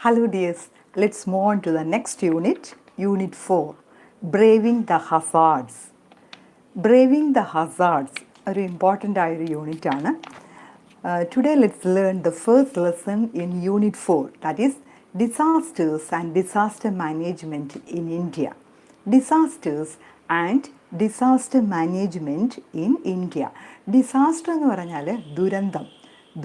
Hello dears, let's move on to the next unit, Unit 4, Braving the Hazards. Braving the Hazards, ഒരു important ആയൊരു unit ആണ്. Today let's learn the first lesson in Unit 4, that is Disasters and Disaster Management in India. Disasters and Disaster Management in India. Disaster എന്ന് പറഞ്ഞാൽ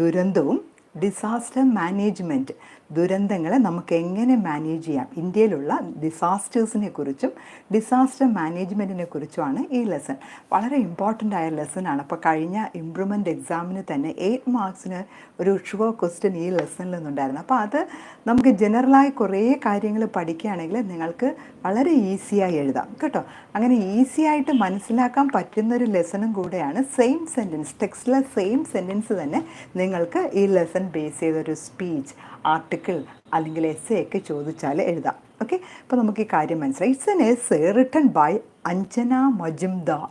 ദുരന്തവും disaster management, ദുരന്തങ്ങളെ നമുക്ക് എങ്ങനെ manage ചെയ്യാം, ഇന്ത്യയിലുള്ള ഡിസാസ്റ്റേഴ്സിനെ കുറിച്ചും ഡിസാസ്റ്റർ മാനേജ്മെൻറ്റിനെ കുറിച്ചുമാണ് ഈ ലെസൺ. വളരെ ഇമ്പോർട്ടൻ്റ് ആയ ലെസണാണ്. അപ്പോൾ കഴിഞ്ഞ ഇംപ്രൂവ്മെൻറ്റ് എക്സാമിന് തന്നെ 8 മാർക്സിന് ഒരു ഷുവർ ക്വസ്റ്റ്യൻ ഈ ലെസണിൽ നിന്നുണ്ടായിരുന്നു. അപ്പോൾ അത് നമുക്ക് ജനറലായി കുറേ കാര്യങ്ങൾ പഠിക്കുകയാണെങ്കിൽ നിങ്ങൾക്ക് വളരെ ഈസിയായി എഴുതാം കേട്ടോ. അങ്ങനെ ഈസി ആയിട്ട് മനസ്സിലാക്കാൻ പറ്റുന്നൊരു ലെസണും കൂടെയാണ്. സെയിം സെൻറ്റൻസ്, ടെക്സ്റ്റിലെ സെയിം സെൻറ്റൻസ് തന്നെ നിങ്ങൾക്ക് ഈ ലെസൺ ബേസ് ചെയ്തൊരു സ്പീച്ച്, ആർട്ടിക്കിൾ അല്ലെങ്കിൽ എസ്സേ ഒക്കെ ചോദിച്ചാൽ എഴുതാം. ഓക്കെ, അപ്പോൾ നമുക്ക് ഈ കാര്യം മനസ്സിലായി. It's an essay written by Anjana Majumdar.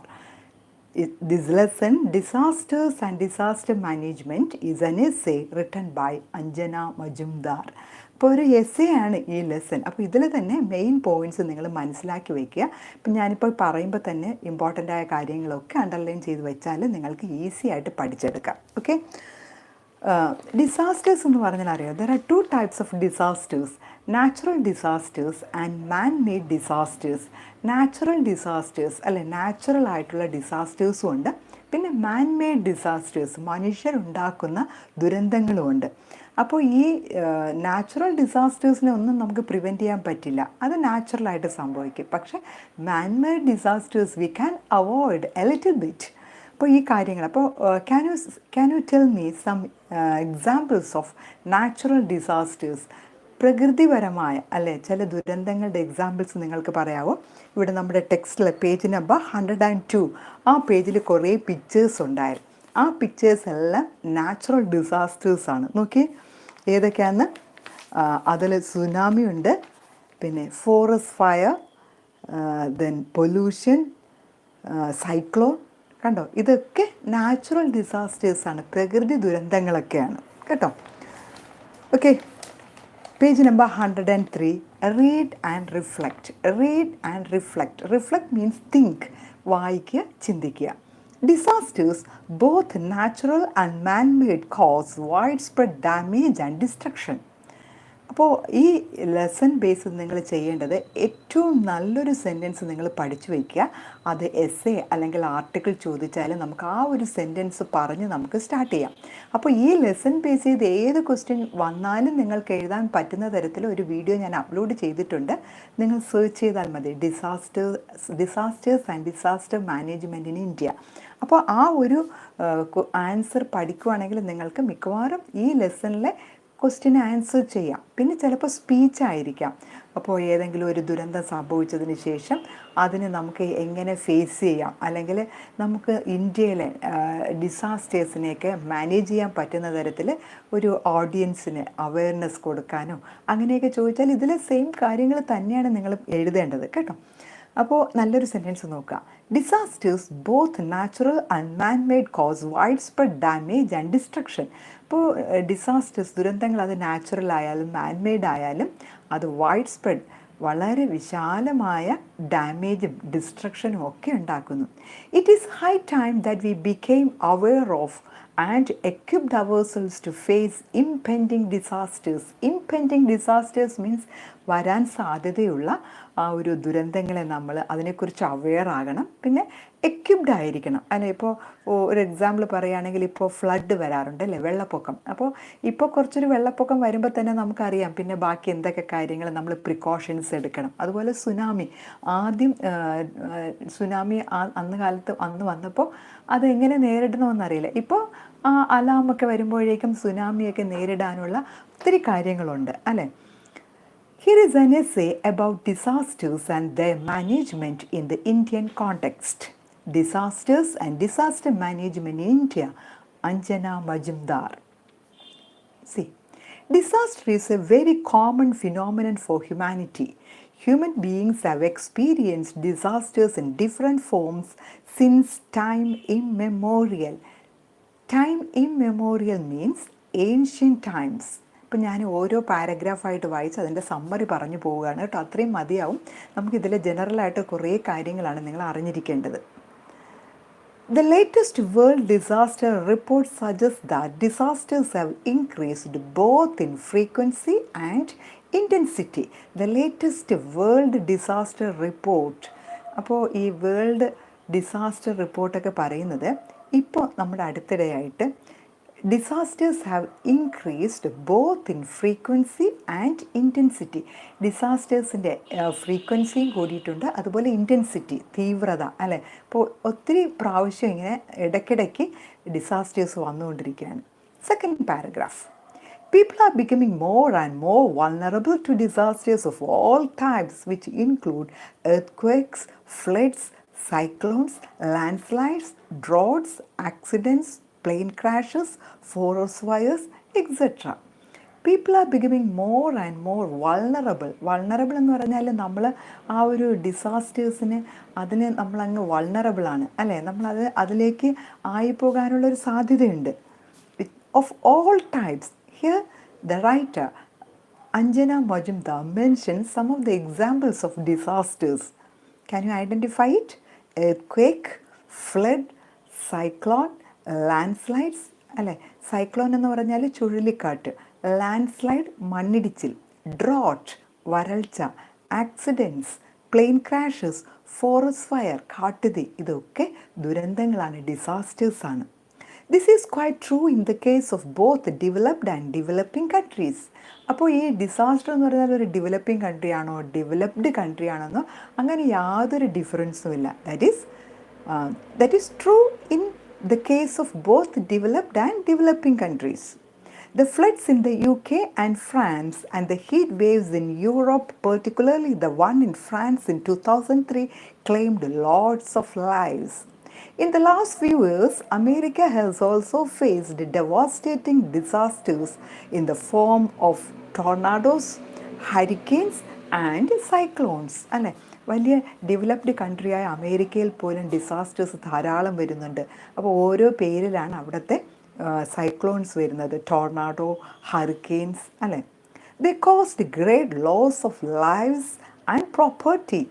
This lesson, Disasters and Disaster Management, is an essay written by Anjana Majumdar. അപ്പോൾ ഒരു എസ്സേ ആണ് ഈ ലെസൺ. അപ്പോൾ ഇതിൽ തന്നെ മെയിൻ പോയിൻറ്റ്സ് നിങ്ങൾ മനസ്സിലാക്കി വയ്ക്കുക. ഇപ്പം ഞാനിപ്പോൾ പറയുമ്പോൾ തന്നെ ഇമ്പോർട്ടൻ്റ് ആയ കാര്യങ്ങളൊക്കെ അണ്ടർലൈൻ ചെയ്ത് വെച്ചാൽ നിങ്ങൾക്ക് ഈസി ആയിട്ട് പഠിച്ചെടുക്കാം. ഓക്കെ, ഡിസാസ്റ്റേഴ്സ് എന്ന് പറഞ്ഞാൽ അറിയാം, there are 2 types of disasters, natural disasters and man made disasters. Natural disasters അല്ലെ, നാച്ചുറൽ ആയിട്ടുള്ള ഡിസാസ്റ്റേഴ്സും ഉണ്ട്, പിന്നെ മാൻ മെയ്ഡ് ഡിസാസ്റ്റേഴ്സ്, മനുഷ്യരുണ്ടാക്കുന്ന ദുരന്തങ്ങളുമുണ്ട്. അപ്പോൾ ഈ നാച്ചുറൽ ഡിസാസ്റ്റേഴ്സിനെ ഒന്നും നമുക്ക് പ്രിവെൻറ്റ് ചെയ്യാൻ പറ്റില്ല, അത് നാച്ചുറലായിട്ട് സംഭവിക്കും. പക്ഷേ man made disasters we can avoid a little bit. അപ്പോൾ ഈ കാര്യങ്ങൾ, അപ്പോൾ can you tell me some examples of natural disasters? പ്രകൃതിപരമായ അല്ലെ ചില ദുരന്തങ്ങളുടെ എക്സാമ്പിൾസ് നിങ്ങൾക്ക് പറയാമോ? ഇവിടെ നമ്മുടെ ടെക്സ്റ്റിൽ പേജ് നമ്പർ 102, ആ പേജിൽ കുറേ പിക്ചേഴ്സ് ഉണ്ടായിരുന്നു. ആ പിക്ചേഴ്സ് എല്ലാം നാച്ചുറൽ ഡിസാസ്റ്റേഴ്സാണ്. നോക്കി ഏതൊക്കെയാണെന്ന്. അതിൽ സുനാമി ഉണ്ട്, പിന്നെ forest fire, then pollution, cyclone. കണ്ടോ, ഇതൊക്കെ നാച്ചുറൽ ഡിസാസ്റ്റേഴ്സാണ്, പ്രകൃതി ദുരന്തങ്ങളൊക്കെയാണ് കേട്ടോ. Okay, page number 103, read and reflect. Read and reflect. Reflect means think, വായിക്കുക, ചിന്തിക്കുക. Disasters, both natural and man-made, cause widespread damage and destruction. അപ്പോൾ ഈ ലെസൺ ബേസ് നിങ്ങൾ ചെയ്യേണ്ടത് ഏറ്റവും നല്ലൊരു സെൻറ്റൻസ് നിങ്ങൾ പഠിച്ചു വയ്ക്കുക. അത് എസ്സേ അല്ലെങ്കിൽ ആർട്ടിക്കിൾ ചോദിച്ചാൽ നമുക്ക് ആ ഒരു സെൻറ്റൻസ് പറഞ്ഞ് നമുക്ക് സ്റ്റാർട്ട് ചെയ്യാം. അപ്പോൾ ഈ ലെസൺ ബേസ് ചെയ്ത് ഏത് ക്വസ്റ്റ്യൻ വന്നാലും നിങ്ങൾക്ക് എഴുതാൻ പറ്റുന്ന തരത്തിൽ ഒരു വീഡിയോ ഞാൻ അപ്ലോഡ് ചെയ്തിട്ടുണ്ട്. നിങ്ങൾ സെർച്ച് ചെയ്താൽ മതി, disasters and disaster management in India. അപ്പോൾ ആ ഒരു ആൻസർ പഠിക്കുവാണെങ്കിൽ നിങ്ങൾക്ക് മിക്കവാറും ഈ ലെസണിലെ ക്വസ്റ്റ്യൻ ആൻസർ ചെയ്യാം. പിന്നെ ചിലപ്പോൾ സ്പീച്ച് ആയിരിക്കാം. അപ്പോൾ ഏതെങ്കിലും ഒരു ദുരന്തം സംഭവിച്ചതിന് ശേഷം അതിന് നമുക്ക് എങ്ങനെ ഫേസ് ചെയ്യാം, അല്ലെങ്കിൽ നമുക്ക് ഇന്ത്യയിലെ ഡിസാസ്റ്റേഴ്സിനെയൊക്കെ മാനേജ് ചെയ്യാൻ പറ്റുന്ന തരത്തിൽ ഒരു ഓഡിയൻസിന് അവയർനെസ് കൊടുക്കാനോ അങ്ങനെയൊക്കെ ചോദിച്ചാൽ ഇതിലെ സെയിം കാര്യങ്ങൾ തന്നെയാണ് നിങ്ങൾ എഴുതേണ്ടത് കേട്ടോ. അപ്പോൾ നല്ലൊരു സെൻറ്റൻസ് നോക്കുക. Disasters both natural and man made cause widespread damage and destruction. ഇപ്പോൾ ഡിസാസ്റ്റേഴ്സ്, ദുരന്തങ്ങൾ, അത് നാച്ചുറൽ ആയാലും മാൻ മെയ്ഡ് ആയാലും അത് വൈഡ് സ്പ്രെഡ്, വളരെ വിശാലമായ ഡാമേജും ഡിസ്ട്രക്ഷനും ഒക്കെ ഉണ്ടാക്കുന്നു. It is high time that we became aware of and equipped ourselves to face impending disasters. Impending disasters means വരാൻ സാധ്യതയുള്ള ആ ഒരു ദുരന്തങ്ങളെ നമ്മൾ അതിനെക്കുറിച്ച് അവെയർ ആകണം, പിന്നെ എക്യുപ്ഡ് ആയിരിക്കണം അല്ലെ. ഇപ്പോൾ ഒരു എക്സാമ്പിൾ പറയുകയാണെങ്കിൽ ഇപ്പോൾ ഫ്ലഡ് വരാറുണ്ട് അല്ലേ, വെള്ളപ്പൊക്കം. അപ്പോൾ ഇപ്പോൾ കുറച്ചൊരു വെള്ളപ്പൊക്കം വരുമ്പോൾ തന്നെ നമുക്കറിയാം പിന്നെ ബാക്കി എന്തൊക്കെ കാര്യങ്ങൾ നമ്മൾ പ്രിക്കോഷൻസ് എടുക്കണം. അതുപോലെ സുനാമി, ആദ്യം സുനാമി അന്ന് വന്നപ്പോൾ അതെങ്ങനെ നേരിടണമെന്നറിയില്ല. ഇപ്പോൾ അലാമൊക്കെ വരുമ്പോഴേക്കും സുനാമിയൊക്കെ നേരിടാനുള്ള ഒത്തിരി കാര്യങ്ങളുണ്ട് അല്ലേ. Here is an essay about disasters and their management in the Indian context. Disasters and Disaster Management in India, Anjana Majumdar. See, disaster is a very common phenomenon for humanity. Human beings have experienced disasters in different forms since time immemorial. Time immemorial means ancient times. അപ്പം ഞാൻ ഓരോ പാരഗ്രാഫായിട്ട് വായിച്ച് അതിൻ്റെ summary പറഞ്ഞു പോവുകയാണ് കേട്ടോ. അത്രയും മതിയാവും. നമുക്കിതിൽ ജനറലായിട്ട് കുറേ കാര്യങ്ങളാണ് നിങ്ങൾ അറിഞ്ഞിരിക്കേണ്ടത്. The latest world disaster report suggests that disasters have increased both in frequency and intensity. The latest world disaster report. അപ്പോൾ ഈ വേൾഡ് ഡിസാസ്റ്റർ റിപ്പോർട്ടൊക്കെ പറയുന്നത് ഇപ്പോൾ നമ്മുടെ അടുത്തിടെയായിട്ട് disasters have increased both in frequency and intensity. ഡിസാസ്റ്റേഴ്സിൻ്റെ ഫ്രീക്വൻസിയും കൂടിയിട്ടുണ്ട്, അതുപോലെ ഇൻറ്റൻസിറ്റി, തീവ്രത അല്ലേ. ഇപ്പോൾ ഒത്തിരി പ്രാവശ്യം ഇങ്ങനെ ഇടയ്ക്കിടയ്ക്ക് ഡിസാസ്റ്റേഴ്സ് വന്നുകൊണ്ടിരിക്കുകയാണ്. Second paragraph. People are becoming more and more vulnerable to disasters of all types, which include earthquakes, floods, cyclones, landslides, droughts, accidents, plane crashes, forest fires, etc. People are becoming more and more vulnerable. Vulnerable എന്ന് പറഞ്ഞാൽ നമ്മൾ ആ ഒരു ഡിസാസ്റ്റേഴ്സിന് അതിന് നമ്മളങ്ങ് വൾണറബിളാണ് അല്ലേ. അതിലേക്ക് ആയിപ്പോകാനുള്ളൊരു സാധ്യതയുണ്ട്. Of all types. Here the writer Anjana Majumdar mentions some of the examples of disasters. Can you identify it? Earthquake, flood, cyclone, landslides. അല്ലേ, സൈക്ലോൺ എന്ന് പറഞ്ഞാൽ ചുഴലിക്കാറ്റ്, ലാൻഡ്സ്ലൈഡ് മണ്ണിടിച്ചിൽ, ഡ്രോട്ട് വരൾച്ച, accidents, plane crashes, forest fire കാട്ടുതീ. ഇതൊക്കെ ദുരന്തങ്ങളാണ്, ഡിസാസ്റ്റേഴ്സാണ്. This is quite true in the case of both developed and developing countries. അപ്പോൾ ഈ ഡിസാസ്റ്റർ എന്ന് പറഞ്ഞാൽ ഒരു ഡെവലപ്പിംഗ് കൺട്രി ആണോ ഡെവലപ്ഡ് കൺട്രി ആണെന്നോ അങ്ങനെ യാതൊരു ഡിഫറൻസും ഇല്ല. That is true in the case of both developed and developing countries. The floods in the UK and France and the heat waves in Europe, particularly the one in France in 2003, claimed lots of lives. In the last few years, America has also faced devastating disasters in the form of tornadoes, hurricanes and cyclones. അല്ലേ, വലിയ developed കൺട്രിയായ അമേരിക്കയിൽ പോലും disasters ധാരാളം വരുന്നുണ്ട്. അപ്പോൾ ഓരോ പേരിലാണ് അവിടുത്തെ സൈക്ലോൺസ് വരുന്നത്, ടോർണാഡോ, ഹറിക്കെയിൻസ് അല്ലേ. They caused great loss of lives and property.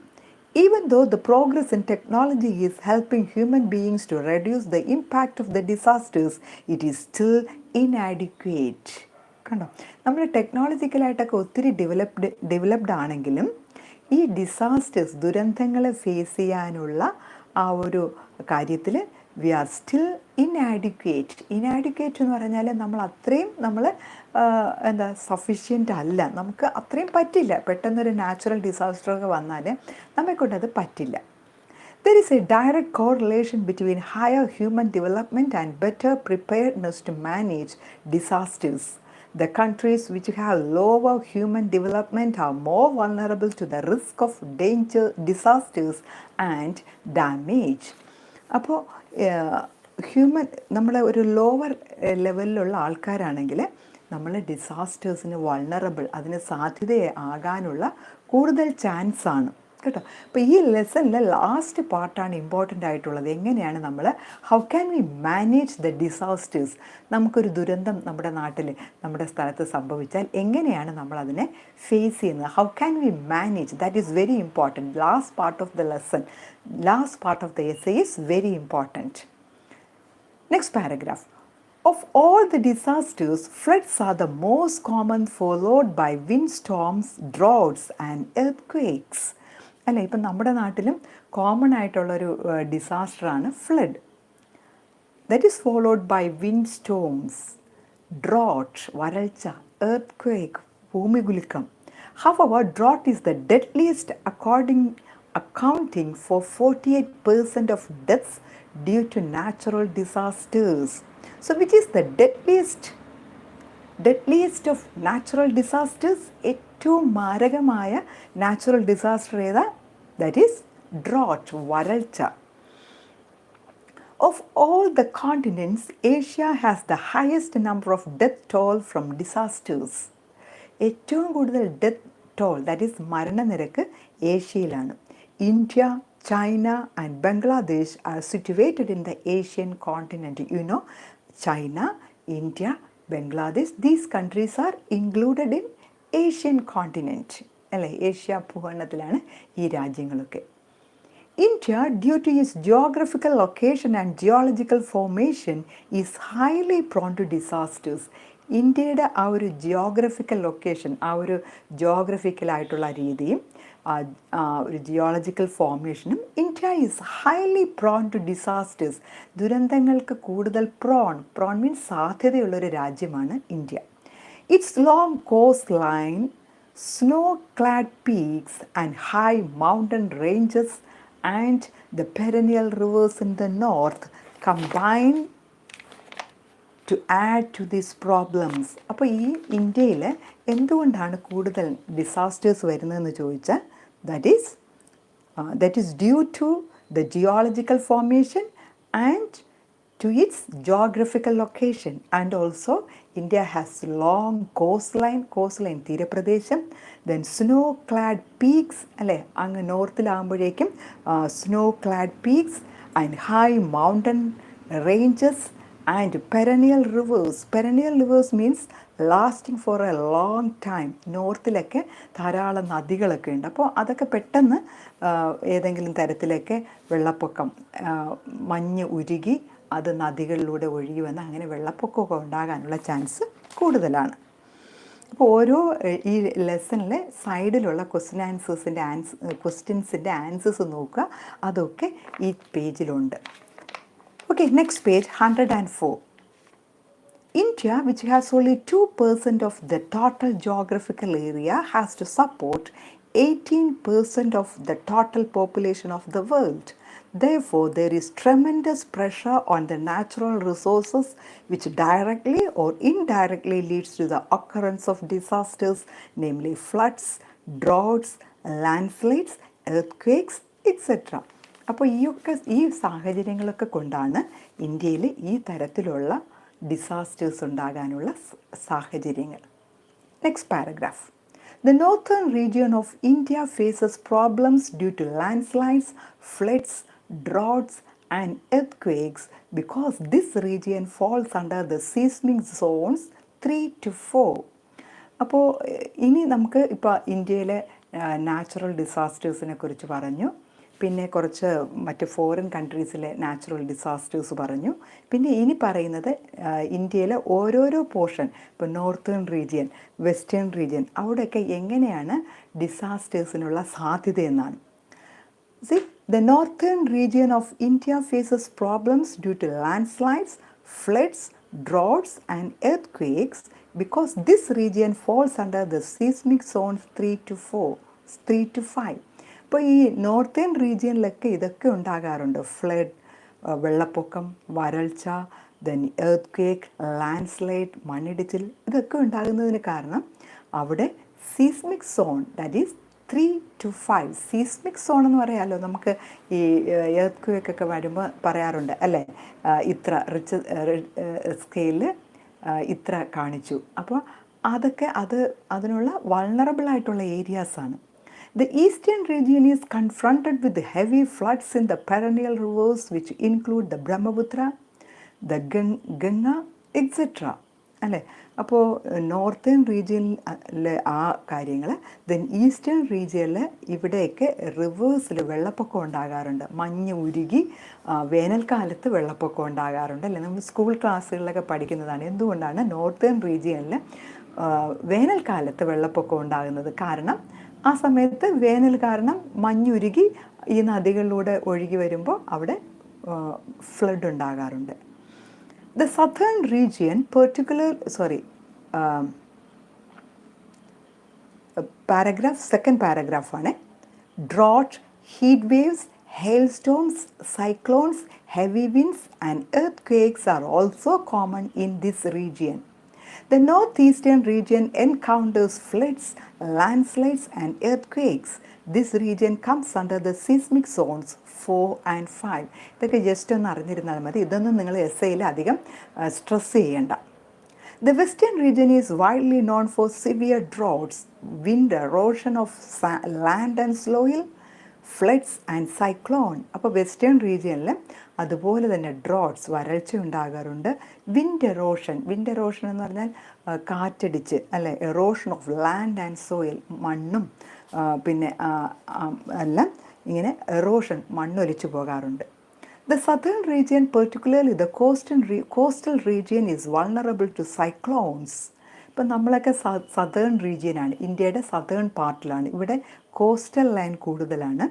Even though the progress in technology is helping human beings to reduce the impact of the disasters, it is still inadequate. കണ്ടോ, നമ്മൾ ടെക്നോളജിക്കലായിട്ടൊക്കെ ഒത്തിരി developed ആണെങ്കിലും ഈ disasters, ദുരന്തങ്ങളെ face ചെയ്യാനുള്ള ആ ഒരു കാര്യത്തിൽ we are still inadequate. Inadequate എന്ന് പറഞ്ഞാൽ നമ്മൾ സഫിഷ്യൻ്റ് അല്ല, നമുക്ക് അത്രയും പറ്റില്ല. പെട്ടെന്നൊരു നാച്ചുറൽ ഡിസാസ്റ്ററൊക്കെ വന്നാൽ നമ്മെക്കൊണ്ടത് പറ്റില്ല. There is a direct correlation between higher human development and better preparedness to manage disasters. The countries which have lower human development are more vulnerable to the risk of danger, disasters and damage. അപ്പോൾ നമ്മളെ ഒരു lower ലെവലിലുള്ള ആൾക്കാരാണെങ്കിൽ നമ്മൾ ഡിസാസ്റ്റേഴ്സിന് vulnerable, അതിന് സാധ്യത ആകാനുള്ള കൂടുതൽ ചാൻസാണ് കേട്ടോ. അപ്പോൾ ഈ ലെസണിലെ ലാസ്റ്റ് പാർട്ടാണ് ഇമ്പോർട്ടൻ്റ് ആയിട്ടുള്ളത്. എങ്ങനെയാണ് നമ്മൾ how can we manage the disasters. നമുക്കൊരു ദുരന്തം നമ്മുടെ നാട്ടിൽ, നമ്മുടെ സ്ഥലത്ത് സംഭവിച്ചാൽ എങ്ങനെയാണ് നമ്മളതിനെ ഫേസ് ചെയ്യുന്നത്, how can we manage, that is very important. Last part of the lesson, last part of the essay is very important. Next paragraph. Of all the disasters, floods are the most common, followed by windstorms, droughts and earthquakes. അല്ലേ, ഇപ്പം നമ്മുടെ നാട്ടിലും common ആയിട്ടുള്ളൊരു ഡിസാസ്റ്ററാണ് flood. That is followed by wind storms, drought വരൾച്ച, earth ഭൂമികുലുക്കം. However, drought is the deadliest accounting for 48% of deaths due to natural disasters. So which is the deadliest of natural disasters? ഏറ്റവും മാരകമായ natural disaster ഏതാ? That is drought, വരൾച്ച. Of all the continents, Asia has the highest number of death toll from disasters. ഏറ്റവും കൂടുതൽ death toll, that is മരണനിരക്ക്, ഏഷ്യയിലാണ്. India, China and Bangladesh are situated in the Asian continent. You know, China, India, Bangladesh. These countries are included in Asian continent. അല്ലേ, Asia ഭൂഖണ്ഡത്തിലാണ് ഈ രാജ്യങ്ങളൊക്കെ. India, due to its geographical location and geological formation, is highly prone to disasters. ഇന്ത്യയുടെ ആ ഒരു geographical location, ആ ഒരു ജിയോഗ്രഫിക്കലായിട്ടുള്ള രീതിയും ഒരു ജിയോളജിക്കൽ ഫോർമേഷനും India is highly prone to disasters. ദുരന്തങ്ങൾക്ക് കൂടുതൽ പ്രോൺ മീൻസ് സാധ്യതയുള്ളൊരു രാജ്യമാണ് India. Its long coastline, snow-clad peaks and high mountain ranges and the perennial rivers in the north combine to add to these problems. അപ്പോൾ ഈ ഇന്ത്യയിൽ എന്തുകൊണ്ടാണ് കൂടുതൽ disasters വരുന്നതെന്ന് ചോദിച്ചാൽ that is due to the geological formation and to its geographical location, and also India has long coastline തീരപ്രദേശം, then snow clad peaks അല്ലേ, അങ്ങ് നോർത്തിലാകുമ്പോഴേക്കും snow clad peaks and high mountain ranges and perennial rivers means lasting for a long time. നോർത്തിലൊക്കെ ധാരാളം നദികളൊക്കെ ഉണ്ട്. അപ്പോൾ അതൊക്കെ പെട്ടെന്ന് ഏതെങ്കിലും തരത്തിലൊക്കെ വെള്ളപ്പൊക്കം, മഞ്ഞ് ഉരുകി അത് നദികളിലൂടെ ഒഴുകി വന്ന് അങ്ങനെ വെള്ളപ്പൊക്കമൊക്കെ ഉണ്ടാകാനുള്ള ചാൻസ് കൂടുതലാണ്. അപ്പോൾ ഓരോ ഈ ലെസണിലെ സൈഡിലുള്ള ക്വസ്റ്റ്യൻസിൻ്റെ ആൻസേഴ്സ് നോക്കുക, അതൊക്കെ ഈ പേജിലുണ്ട്. Okay, next page 104. India, which has only 2% of the total geographical area, has to support 18% of the total population of the world. Therefore, there is tremendous pressure on the natural resources, which directly or indirectly leads to the occurrence of disasters, namely floods, droughts, landslides, earthquakes, etc. അപ്പോൾ ഈ സാഹചര്യങ്ങളൊക്കെ കൊണ്ടാണ് ഇന്ത്യയിൽ ഈ തരത്തിലുള്ള disasters ഉണ്ടാകാനുള്ള സാഹചര്യങ്ങൾ. Next paragraph. The northern region of India faces problems due to landslides, floods, droughts and earthquakes because this region falls under the seismic zones 3 to 4. അപ്പോൾ ഇനി നമുക്ക് ഇപ്പോൾ ഇന്ത്യയിലെ നാച്ചുറൽ ഡിസാസ്റ്റേഴ്സിനെ കുറിച്ച് പറഞ്ഞു, പിന്നെ കുറച്ച് മറ്റ് ഫോറിൻ കൺട്രീസിലെ നാച്ചുറൽ ഡിസാസ്റ്റേഴ്സ് പറഞ്ഞു. പിന്നെ ഇനി പറയുന്നത് ഇന്ത്യയിലെ ഓരോരോ പോർഷൻ, ഇപ്പോൾ നോർത്തേൺ റീജിയൻ, വെസ്റ്റേൺ റീജിയൻ, അവിടെയൊക്കെ എങ്ങനെയാണ് ഡിസാസ്റ്റേഴ്സിനുള്ള സാധ്യതയെന്നാണ്. The northern region of India faces problems due to landslides, floods, droughts and earthquakes because this region falls under the seismic zones 3 to 5. ഇപ്പോൾ ഈ നോർത്തേൺ റീജിയനിലൊക്കെ ഇതൊക്കെ ഉണ്ടാകാറുണ്ട്. ഫ്ലഡ്, വെള്ളപ്പൊക്കം, വരൾച്ച, ദെൻ എർത്ത് ക്വേക്ക്, ലാൻഡ്സ്ലൈഡ്, മണ്ണിടിച്ചിൽ, ഇതൊക്കെ ഉണ്ടാകുന്നതിന് കാരണം അവിടെ seismic zone, that is 3 to 5. Seismic zone എന്ന് പറയാമല്ലോ, നമുക്ക് ഈ എർത്ത് ക്വേക്കൊക്കെ വരുമ്പോൾ പറയാറുണ്ട് അല്ലേ, ഇത്ര സ്കെയിലിൽ ഇത്ര കാണിച്ചു. അപ്പോൾ അതൊക്കെ അതിനുള്ള വൾണറബിളായിട്ടുള്ള ഏരിയാസാണ്. The eastern region is confronted with heavy floods in the perennial rivers which include the Brahmaputra, the Ganga, etc. അല്ലേ, അപ്പോൾ നോർത്തേൺ റീജിയനിലെ ആ കാര്യങ്ങൾ. ദെൻ ഈസ്റ്റേൺ റീജിയനിൽ ഇവിടെയൊക്കെ റിവേഴ്സിൽ വെള്ളപ്പൊക്കം ഉണ്ടാകാറുണ്ട്, മഞ്ഞ് ഉരുകി വേനൽക്കാലത്ത് വെള്ളപ്പൊക്കം ഉണ്ടാകാറുണ്ട് അല്ലേ, നമ്മൾ സ്കൂൾ ക്ലാസ്സുകളിലൊക്കെ പഠിക്കുന്നതാണ്. എന്തുകൊണ്ടാണ് നോർത്തേൺ റീജിയനിൽ വേനൽക്കാലത്ത് വെള്ളപ്പൊക്കം ഉണ്ടാകുന്നത്? കാരണം ആ സമയത്ത് വേനൽ കാരണം മഞ്ഞുരുകി ഈ നദികളിലൂടെ ഒഴുകി വരുമ്പോൾ അവിടെ ഫ്ലഡ് ഉണ്ടാകാറുണ്ട്. The southern region, second paragraph ആണ്. Drought, heat waves, hailstorms, cyclones, heavy winds and earthquakes are also common in this region. The northeastern region encounters floods, landslides and earthquakes. This region comes under the seismic zones 4 and 5. ഇതൊക്കെ just ഒന്ന് അറിഞ്ഞിരുന്നാൽ മതി, ഇതൊന്നും നിങ്ങൾ എസ്സേയിൽ അധികം stress ചെയ്യേണ്ട. The western region is widely known for severe droughts, wind erosion of land and soil, floods and cyclone. അപ്പോൾ western റീജിയനിൽ അതുപോലെ തന്നെ ഡ്രോട്ട്സ്, വരൾച്ച ഉണ്ടാകാറുണ്ട്. വിൻഡ് എറോഷൻ എന്ന് പറഞ്ഞാൽ കാറ്റടിച്ച് അല്ലെ, erosion of land and soil, മണ്ണും പിന്നെ എല്ലാം ഇങ്ങനെ എറോഷൻ, മണ്ണൊലിച്ചു പോകാറുണ്ട്. The southern region, particularly the coastal region, is vulnerable to cyclones. ഇപ്പം നമ്മളൊക്കെ സതേൺ റീജിയനാണ്, ഇന്ത്യയുടെ സതേൺ പാർട്ടിലാണ്, ഇവിടെ കോസ്റ്റൽ ലൈൻ കൂടുതലാണ്.